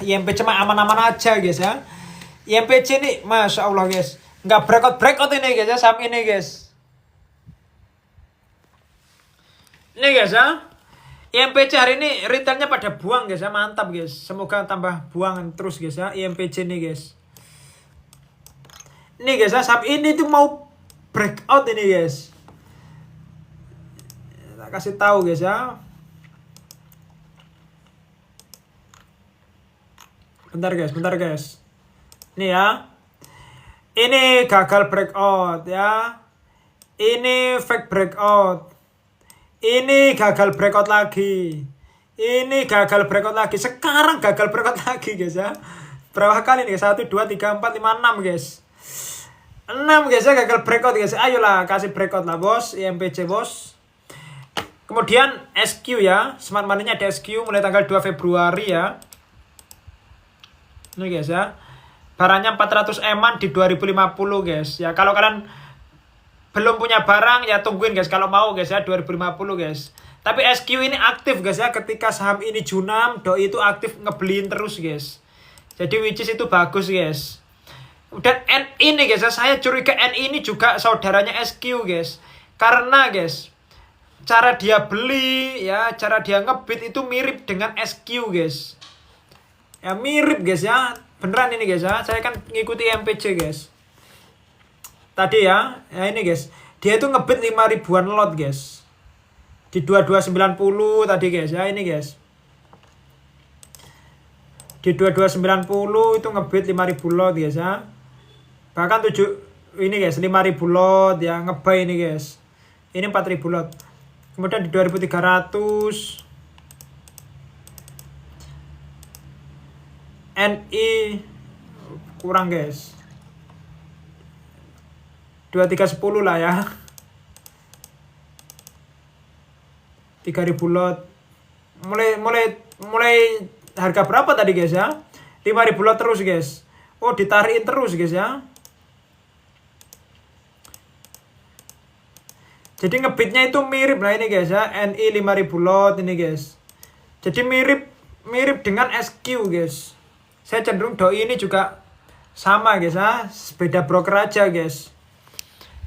IMPC mah aman-aman aja guys ya. IMPC ini Masya Allah guys. Nggak breakout ini guys ya. Saham ini guys. Ini guys ya. IMPC hari ini retailnya pada buang guys ya. Mantap guys. Semoga tambah buangan terus guys ya. IMPC ini guys. Ini guys ya. Saham ini tuh mau breakout ini guys. Kita kasih tahu guys ya. Bentar guys. Ini ya. Ini gagal breakout ya. Ini fake breakout. Ini gagal breakout lagi. Ini gagal breakout lagi. Sekarang gagal breakout lagi guys ya. Berapa kali nih? 1, 2, 3, 4, 5, 6 guys. 6 guys ya gagal breakout guys. Ayolah kasih breakout lah bos. IMPC bos. Kemudian SQ ya. Smart money-nya ada SQ mulai tanggal 2 Februari ya. Ini guys ya. Barangnya 400 eman di 2050 guys. Ya kalau kalian belum punya barang ya tungguin guys. Kalau mau guys ya 2050 guys. Tapi SQ ini aktif guys ya. Ketika saham ini junam, doi itu aktif ngebeliin terus guys. Jadi which is itu bagus guys. Dan NI ini guys ya. Saya curiga NI ini juga saudaranya SQ guys. Karena guys, cara dia beli ya, cara dia ngebit itu mirip dengan SQ guys. Ya mirip guys ya. Beneran ini guys ya. Saya kan ngikuti MPC guys. Tadi ya. Ya ini guys. Dia itu ngebit 5 ribuan lot guys. Di 2290 tadi guys ya. Ini guys. Di 2290 itu ngebit 5000 lot guys ya. Bahkan 7 ini guys 5000 lot ya. Ngebuy ini guys. Ini 4000 lot. Kemudian di 2300 NI kurang guys. 2310 lah ya. 3000 lot. Mulai harga berapa tadi guys ya? 5000 lot terus guys. Oh ditarikin terus guys ya. Jadi ngebitnya itu mirip lah ini guys ya. NI 5000 lot ini guys. Jadi mirip dengan SQ guys. Saya cenderung doi ini juga sama guys ya. Beda broker aja guys.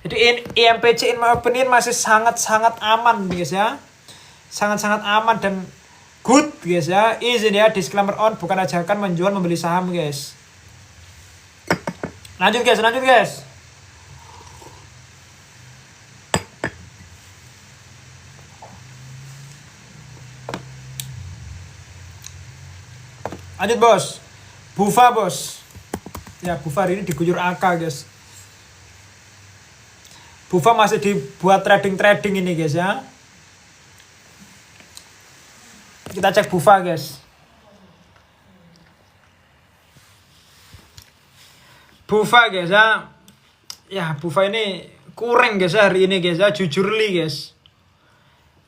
Jadi IMPC in my opinion masih sangat-sangat aman guys ya. Sangat-sangat aman dan good guys ya. Izin ya, disclaimer on, bukan ajakan menjual membeli saham guys. Lanjut guys. Lanjut bos. Bufa bos. Ya Bufa hari ini diguyur AK guys. Bufa masih dibuat trading ini guys ya. Kita cek Bufa guys. Bufa guys ya. Ya Bufa ini kurang guys ya hari ini guys ya, jujur li guys.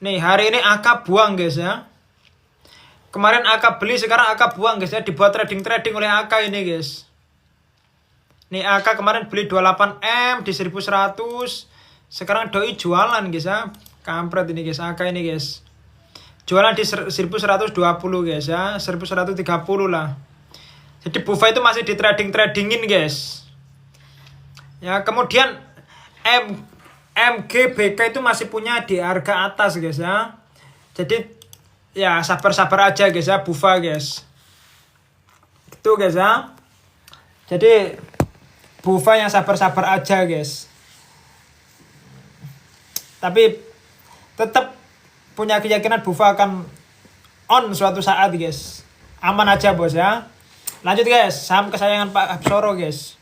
Nih hari ini AK buang guys ya. Kemarin AK beli, sekarang AK buang guys ya, dibuat trading oleh AK ini guys. Nih AK kemarin beli 28M di 1100. Sekarang doi jualan guys ya. Kampret ini guys, AK ini guys. Jualan di 1120 guys ya, 1130 lah. Jadi Bufa itu masih di tradingin guys. Ya, kemudian MGBK itu masih punya di harga atas guys ya. Jadi ya sabar-sabar aja guys ya Bufa guys. Gitu guys ya. Jadi Bufa yang sabar-sabar aja guys. Tapi tetap punya keyakinan Bufa akan on suatu saat guys. Aman aja bos ya. Lanjut guys, saham kesayangan Pak Hapsoro guys.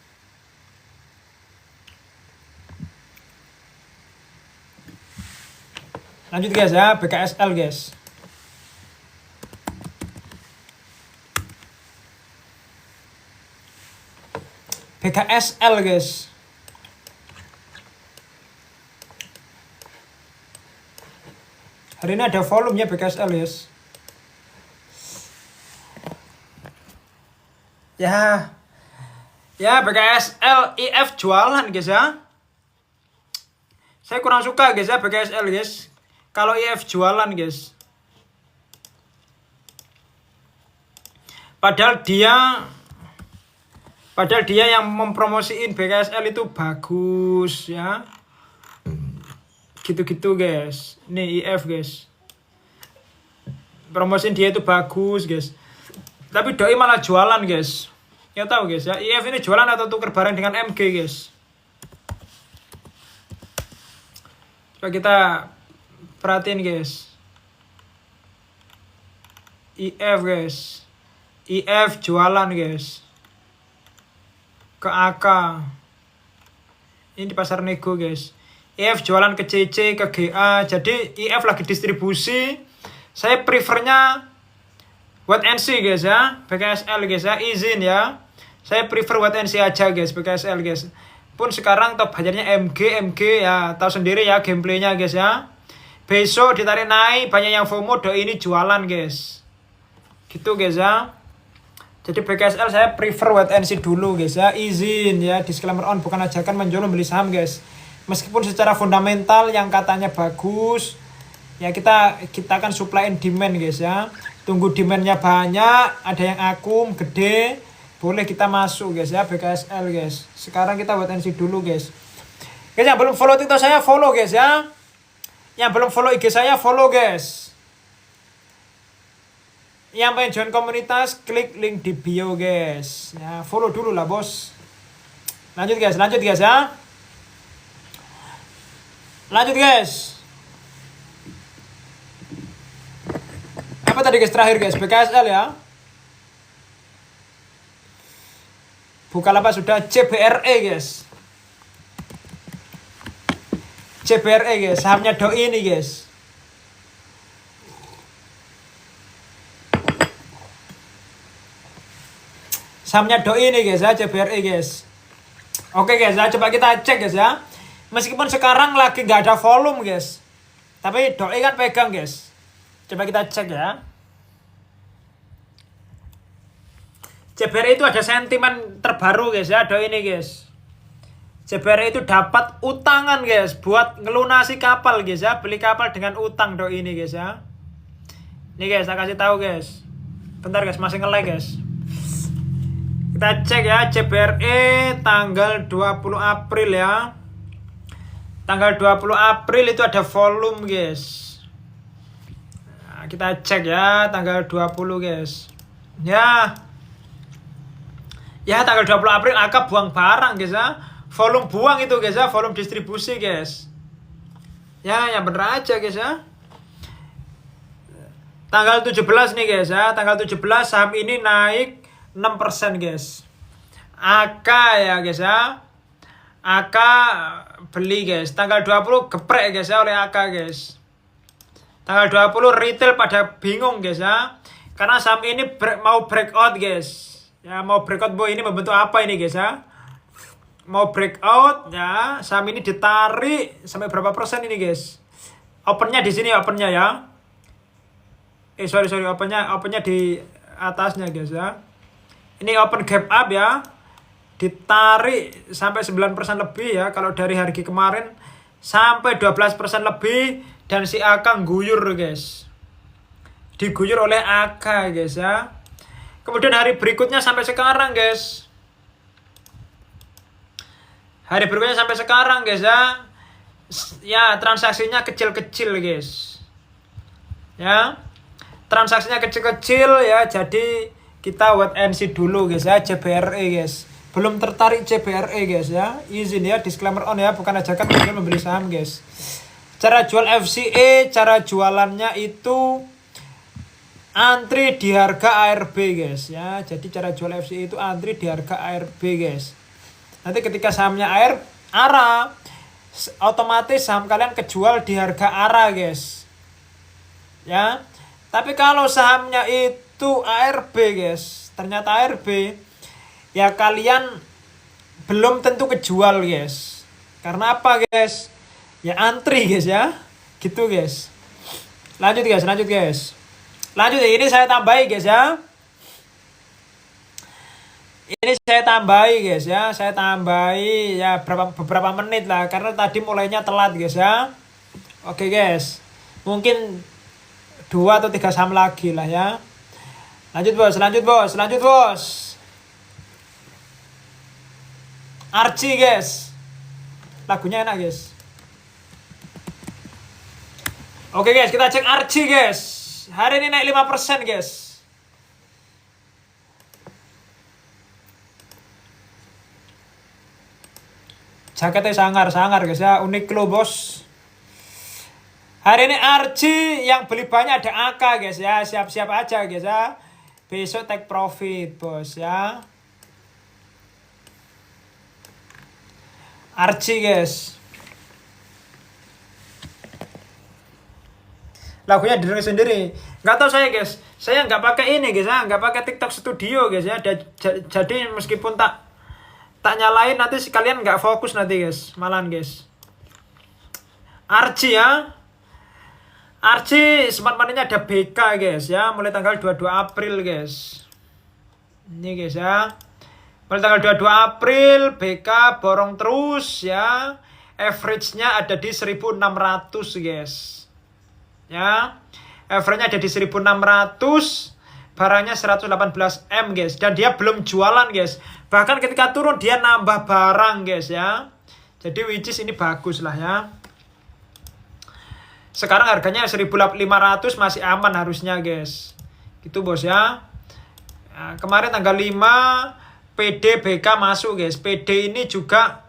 Lanjut guys ya, BKSL guys. BKSL guys. Hari ini ada volumenya BKSL guys. Ya BKSL IF jualan guys ya. Saya kurang suka guys ya BKSL guys. Kalau IF jualan guys. Padahal dia yang mempromosiin BKSL itu bagus ya. Gitu-gitu guys. Nih IF guys. Promosiin dia itu bagus guys. Tapi doi malah jualan guys. Ya tahu guys ya, IF ini jualan atau tuker bareng dengan MG guys. Coba kita perhatiin guys. IF guys. IF jualan guys. Ke AK. Ini di pasar nego guys. IF jualan ke CC, ke GA. Jadi IF lagi distribusi. Saya prefernya Wait and see guys ya. BKSL guys ya, izin ya. Saya prefer wait and see aja guys BKSL guys. Pun sekarang top bayarnya MG ya. Tahu sendiri ya gameplaynya guys ya. Besok ditarik naik, banyak yang FOMO, doi ini jualan guys. Gitu guys ya. Jadi BKSL saya prefer wait and see dulu guys ya. Izin ya, disclaimer on, bukan ajakan menjual membeli saham guys. Meskipun secara fundamental yang katanya bagus, ya kita akan supply and demand guys ya. Tunggu demandnya banyak, ada yang akum gede, boleh kita masuk guys ya BKSL guys. Sekarang kita wait and see dulu guys. Guys yang belum follow TikTok saya follow guys ya. Yang belum follow IG saya follow guys. Yang pengen join komunitas klik link di bio guys. Ya follow dulu lah bos. Lanjut guys ya. Lanjut guys. Apa tadi guys terakhir guys, BKSL ya. Bukalapak sudah CBRE guys. CBRE guys, sahamnya doi ini guys. Sahamnya doi ini guys ya, CBRE guys. Oke guys ya, coba kita cek guys ya. Meskipun sekarang lagi nggak ada volume guys, tapi doi kan pegang guys. Coba kita cek ya. CBRE itu ada sentimen terbaru guys ya, doi ini guys. CBRE itu dapat utangan guys buat ngelunasi kapal guys ya, beli kapal dengan utang doi ini guys ya. Nih guys, saya kasih tahu guys. Bentar guys, masih nge-lag guys. Kita cek ya CBRE tanggal 20 April ya. Tanggal 20 April itu ada volume guys. Nah, kita cek ya tanggal 20 guys. Ya tanggal 20 April AK buang barang guys ya. Volume buang itu guys ya, volume distribusi guys. Ya yang bener aja guys ya. Tanggal 17 nih guys ya. Tanggal 17 saham ini naik 6% guys. AK ya guys ya. AK beli guys. Tanggal 20 geprek guys ya oleh AK guys. Tanggal 20 retail pada bingung guys ya. Karena saham ini mau breakout guys. Ya mau breakout boy, ini membentuk apa ini guys ya. mau breakout ya, saham ini ditarik sampai berapa persen ini guys. Opennya di sini, opennya ya. Sorry, opennya di atasnya guys ya. Ini open gap up ya. Ditarik sampai 9% lebih ya. Kalau dari hari kemarin sampai 12% lebih. Dan si AK guyur guys. Diguyur oleh AK guys ya. Kemudian hari berikutnya sampai sekarang guys. Hari berikutnya sampai sekarang guys ya. Ya transaksinya kecil-kecil guys. Ya. Transaksinya kecil-kecil ya. Jadi kita wait and see dulu guys ya. CBRE guys. Belum tertarik CBRE guys ya. Izin ya, disclaimer on ya. Bukan ajakan untuk membeli saham guys. Cara jual FCE, cara jualannya itu antri di harga ARB guys ya. Jadi cara jual FCE itu antri di harga ARB guys. Nanti ketika sahamnya ARA, otomatis saham kalian kejual di harga ARA guys. Ya. Tapi kalau sahamnya itu ARB guys, ternyata ARB, ya kalian belum tentu kejual guys. Karena apa guys? Ya antri guys ya. Gitu guys. Lanjut guys. Lanjut ya, ini saya tambahi guys ya. Ini saya tambahi guys ya. Saya tambahi ya beberapa menit lah. Karena tadi mulainya telat guys ya. Oke guys. Mungkin 2 atau 3 saham lagi lah ya. Lanjut bos. Archie guys. Lagunya enak guys. Oke guys, kita cek Archie guys. Hari ini naik 5% guys. Jaketnya sangar guys ya. Uniqlo bos. Hari ini Archie yang beli banyak ada AK guys ya. Siap-siap aja guys ya. Besok take profit bos ya. Archie guys. Lagunya didengar sendiri. Nggak tahu saya guys. Saya nggak pakai ini guys ya. Nggak pakai TikTok Studio guys ya. Jadi meskipun tak nyalain nanti kalian nggak fokus nanti guys. Malahan guys. Archie ya. Archie smart money-nya ada BK guys ya. Mulai tanggal 22 April guys. Ini guys ya. Mulai tanggal 22 April BK borong terus ya. Average-nya ada di 1600 guys. Ya, average-nya ada di 1600, barangnya 118 M guys, dan dia belum jualan guys. Bahkan ketika turun dia nambah barang guys ya. Jadi which is ini bagus lah ya. Sekarang harganya 1500 masih aman harusnya guys. Gitu bos ya. Nah, kemarin tanggal 5 PD BK masuk guys. PD ini juga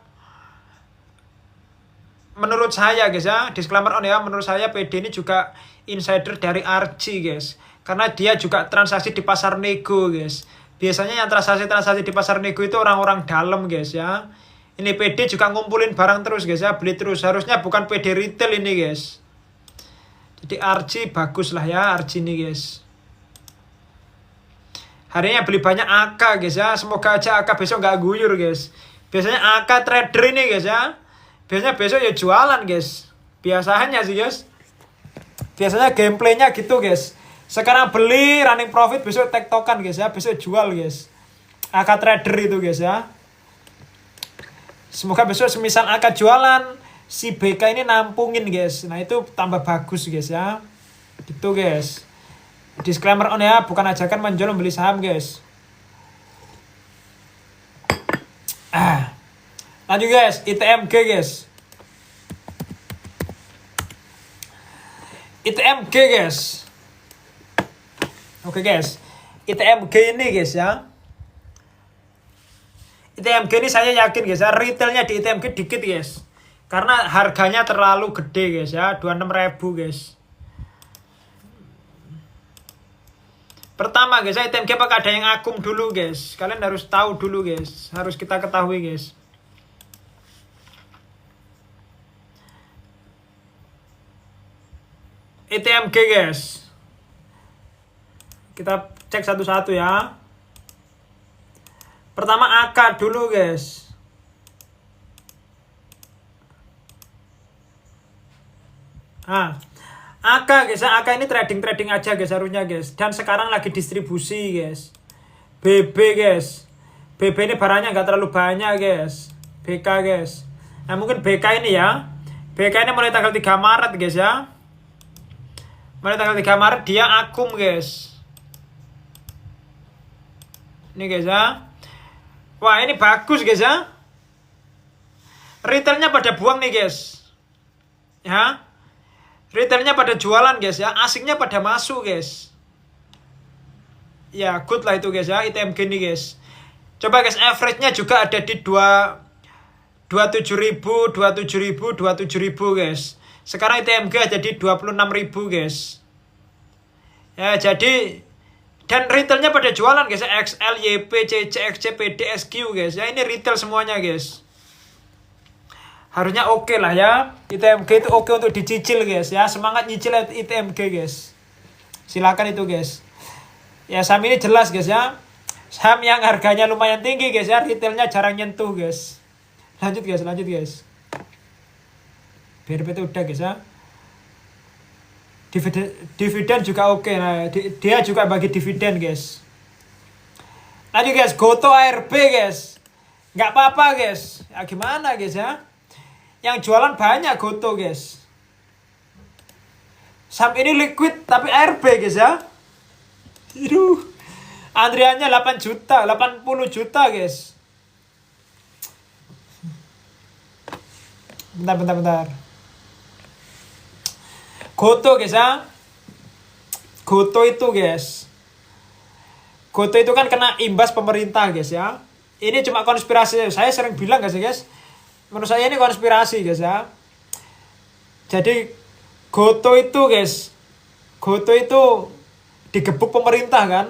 menurut saya guys ya, disclaimer on ya, menurut saya PD ini juga insider dari Archie guys. Karena dia juga transaksi di pasar nego guys. Biasanya yang transaksi di pasar nego itu orang-orang dalam guys ya. Ini PD juga ngumpulin barang terus guys ya, beli terus. Harusnya bukan PD retail ini guys. Jadi Archie bagus lah ya, Archie ini guys. Harinya beli banyak AK guys ya. Semoga aja AK besok nggak guyur guys. Biasanya AK trader ini guys ya. Biasanya besok ya jualan guys. Biasanya sih guys. Biasanya gameplaynya gitu guys. Sekarang beli running profit, besok tektokan guys ya. Besok jual guys. AK trader itu guys ya. Semoga besok semisal AK jualan, si BK ini nampungin guys. Nah itu tambah bagus guys ya. Gitu guys. Disclaimer on ya, bukan ajakan menjual membeli saham guys. Lanjut guys, ITMG guys. ITMG guys. Oke guys. ITMG ini guys ya. ITMG ini saya yakin guys ya, retailnya di ITMG dikit guys. Karena harganya terlalu gede guys ya, 26.000 guys. Pertama guys, ITMG apakah ada yang akum dulu guys. Kalian harus tahu dulu guys. Harus kita ketahui guys. ITMG guys. Kita cek satu-satu ya. Pertama AK dulu guys. Nah, AK guys, AK ini trading aja guys harusnya guys. Dan sekarang lagi distribusi guys. BB guys. BB ini barangnya nggak terlalu banyak guys. BK guys. Nah mungkin BK ini ya. BK ini mulai tanggal 3 Maret guys ya. Mulai tanggal 3 Maret dia akum guys. Ini guys ya. Wah ini bagus guys ya. Retailnya pada buang nih guys. Ya. Retailnya pada jualan guys ya. Asingnya pada masuk guys. Ya good lah itu guys ya. ITMG nih guys. Coba guys average-nya juga ada di 27.000 guys. Sekarang ITMG ada di 26.000 guys. Ya jadi dan retailnya pada jualan guys. XL, YP, CC, XC, PD, SQ guys. Ya ini retail semuanya guys. Harusnya oke lah ya. ITMG itu oke untuk dicicil guys ya. Semangat nyicil ITMG guys. Silakan itu guys. Ya saham ini jelas guys ya. Saham yang harganya lumayan tinggi guys ya. Retailnya jarang nyentuh guys. Lanjut guys. BRPT udah guys ya. Dividen juga oke. Nah, dia juga bagi dividen guys. Lanjut guys, Goto ARB guys. Nggak apa-apa guys. Ya gimana guys ya. Yang jualan banyak Goto guys. Saham ini liquid tapi ARB guys ya. Aduh. Antriannya 80 juta guys. Bentar. Goto guys ya. Goto itu guys. Goto itu kan kena imbas pemerintah guys ya. Ini cuma konspirasi. Saya sering bilang guys. Menurut saya ini konspirasi guys ya. Jadi Goto itu guys. Goto itu digebuk pemerintah kan.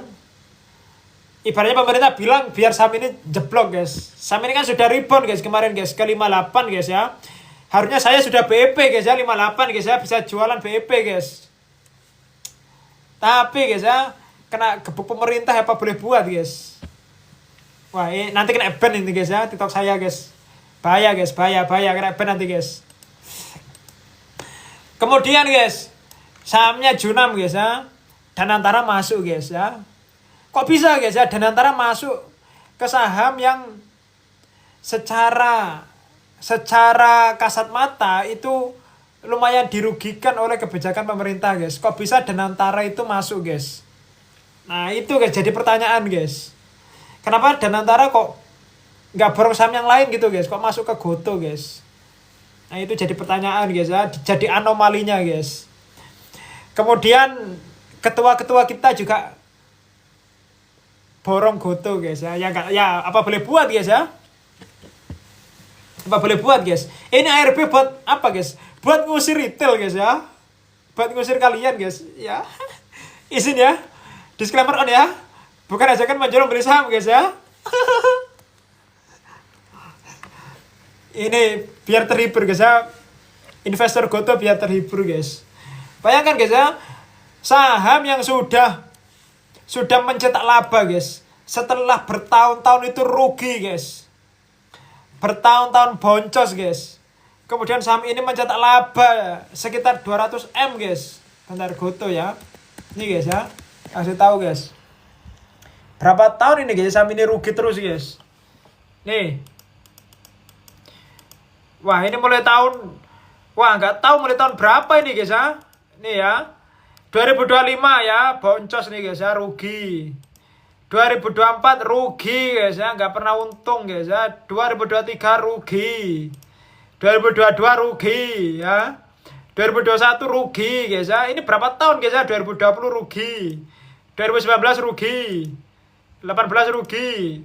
Ibaratnya pemerintah bilang biar saham ini jeblok guys. Saham ini kan sudah rebound guys kemarin guys ke 58 guys ya. Harusnya saya sudah BEP guys ya 58 guys ya bisa jualan BEP guys. Tapi guys ya kena gebuk pemerintah apa boleh buat guys. Wah ini nanti kena ban ini guys ya TikTok saya guys. Bahaya guys bahaya kena ban nanti guys. Kemudian guys sahamnya Junam guys ya. Danantara masuk guys ya. Kok bisa guys ya Danantara masuk ke saham yang secara kasat mata itu lumayan dirugikan oleh kebijakan pemerintah guys. Kok bisa Danantara itu masuk guys? Nah itu guys jadi pertanyaan guys. Kenapa Danantara kok nggak borong saham yang lain gitu guys? Kok masuk ke Goto guys? Nah itu jadi pertanyaan guys ya. Jadi anomalinya guys. Kemudian ketua-ketua kita juga borong Goto guys ya. Ya apa boleh buat guys ya? Apa boleh buat guys? Ini ARB buat apa guys? Buat ngusir retail guys ya. Buat ngusir kalian guys ya. Izin ya. Disclaimer on ya. Bukan ajakan menjual beli saham guys ya. Ini biar terhibur guys ya. Investor Goto biar terhibur guys. Bayangkan guys ya. Saham yang sudah mencetak laba guys. Setelah bertahun-tahun itu rugi guys. Bertahun-tahun boncos guys. Kemudian saham ini mencetak laba sekitar 200 M guys. Bentar Goto ya. Ini guys ya. Kasih tahu guys. Berapa tahun ini guys saham ini rugi terus guys. Nih. Wah ini mulai tahun. Wah nggak tahu mulai tahun berapa ini guys ya. Nih ya. 2025 ya. Boncos nih guys ya. Rugi. 2024 rugi guys ya, nggak pernah untung guys ya. 2023 rugi. 2022 rugi ya. 2021 rugi guys ya. Ini berapa tahun guys ya? 2020 rugi. 2019 rugi. 18 rugi.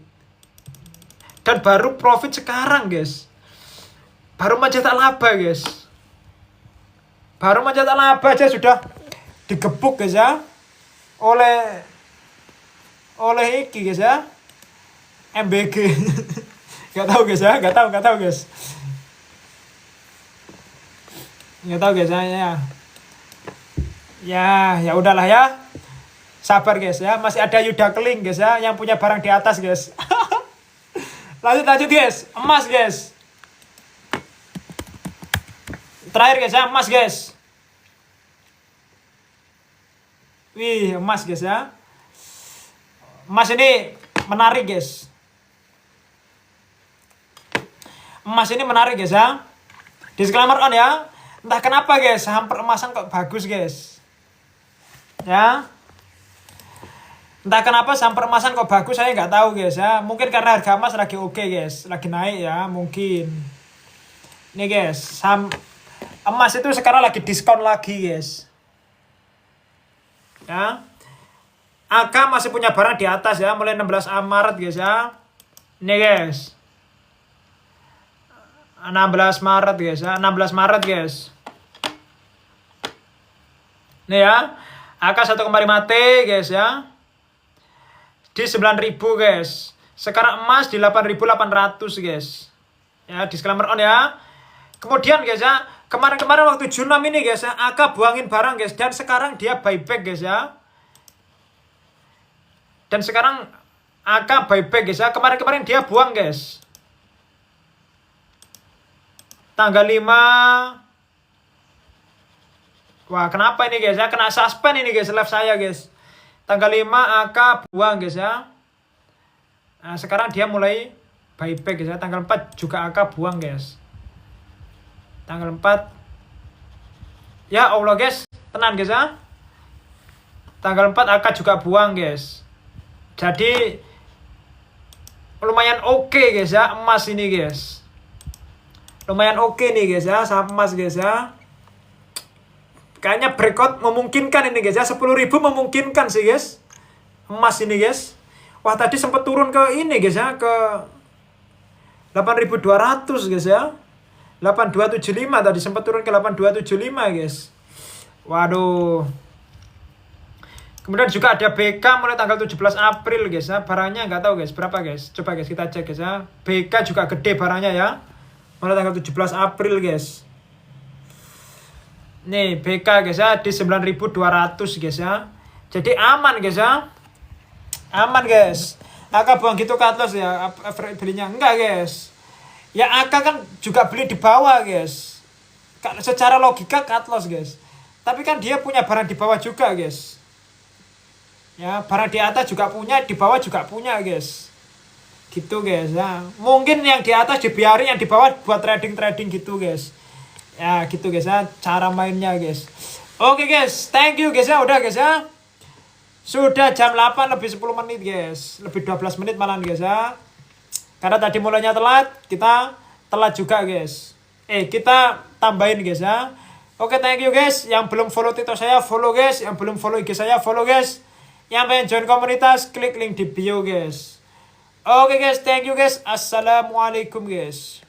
Dan baru profit sekarang guys. Baru mencetak laba guys. Baru mencetak laba aja sudah digebuk guys ya. Oleh iki guys ya. MBG. Gak tahu guys ya, gak tahu guys. Gak tahu guys ya. Ya udahlah ya. Sabar guys ya, masih ada Yuda Keling guys ya yang punya barang di atas guys. Lanjut guys, emas guys. Terakhir guys ya, emas guys. Wih, emas guys ya. Emas ini menarik guys. Emas ini menarik guys ya. Disclaimer on ya. Entah kenapa guys, saham peremasan kok bagus guys. Ya. Entah kenapa saham peremasan kok bagus, saya nggak tahu guys ya. Mungkin karena harga emas lagi oke guys, lagi naik ya, mungkin. Nih guys, saham emas itu sekarang lagi diskon lagi guys. Ya. AK masih punya barang di atas ya, mulai 16 Maret guys ya. Nih guys. 16 Maret guys ya, 16 Maret guys. Nih ya. AK 1,5 T guys ya. Di 9.000 guys. Sekarang emas di 8.800 guys. Ya, disclaimer on ya. Kemudian guys ya, kemarin-kemarin waktu June 6 ini guys ya, AK buangin barang guys, dan sekarang dia buyback guys ya. Dan sekarang AK buyback guys ya. Kemarin-kemarin dia buang guys. Tanggal 5. Wah, kenapa ini guys ya? Kena suspend ini guys, live saya guys. Tanggal 5 AK buang guys ya. Nah, sekarang dia mulai buyback guys ya. Tanggal 4 juga AK buang guys. Tanggal 4. Ya Allah guys, tenang guys ya. Tanggal 4 AK juga buang guys. Jadi lumayan oke guys ya, emas ini guys. Lumayan oke nih guys ya, saham emas guys ya. Kayaknya breakout memungkinkan ini guys ya, 10.000 memungkinkan sih guys. Emas ini guys. Wah, tadi sempat turun ke ini guys ya, ke 8.200 guys ya. 8275 tadi sempat turun ke 8275 guys. Waduh. Kemudian juga ada BK mulai tanggal 17 April guys ya. Barangnya nggak tahu guys berapa guys. Coba guys kita cek guys ya. BK juga gede barangnya ya. Mulai tanggal 17 April guys. Nih BK guys ya di 9.200 guys ya. Jadi aman guys ya. Aman guys. AK buang gitu cut loss ya. Belinya enggak guys. Ya AK kan juga beli di bawah guys. Secara logika cut loss guys. Tapi kan dia punya barang di bawah juga guys. Ya, barang di atas juga punya, di bawah juga punya guys. Gitu guys ya. Mungkin yang di atas dibiarin, yang di bawah buat trading-trading gitu guys. Ya gitu guys ya, cara mainnya guys. Oke guys, thank you guys ya, udah guys ya. Sudah jam 8 lebih 10 menit guys. Lebih 12 menit malah guys ya. Karena tadi mulainya telat, kita telat juga guys. Kita tambahin guys ya. Oke, thank you guys. Yang belum follow TikTok saya, follow guys. Yang belum follow IG saya, follow guys. Yang pengen join komunitas, klik link di bio guys. Oke guys, thank you guys. Assalamualaikum guys.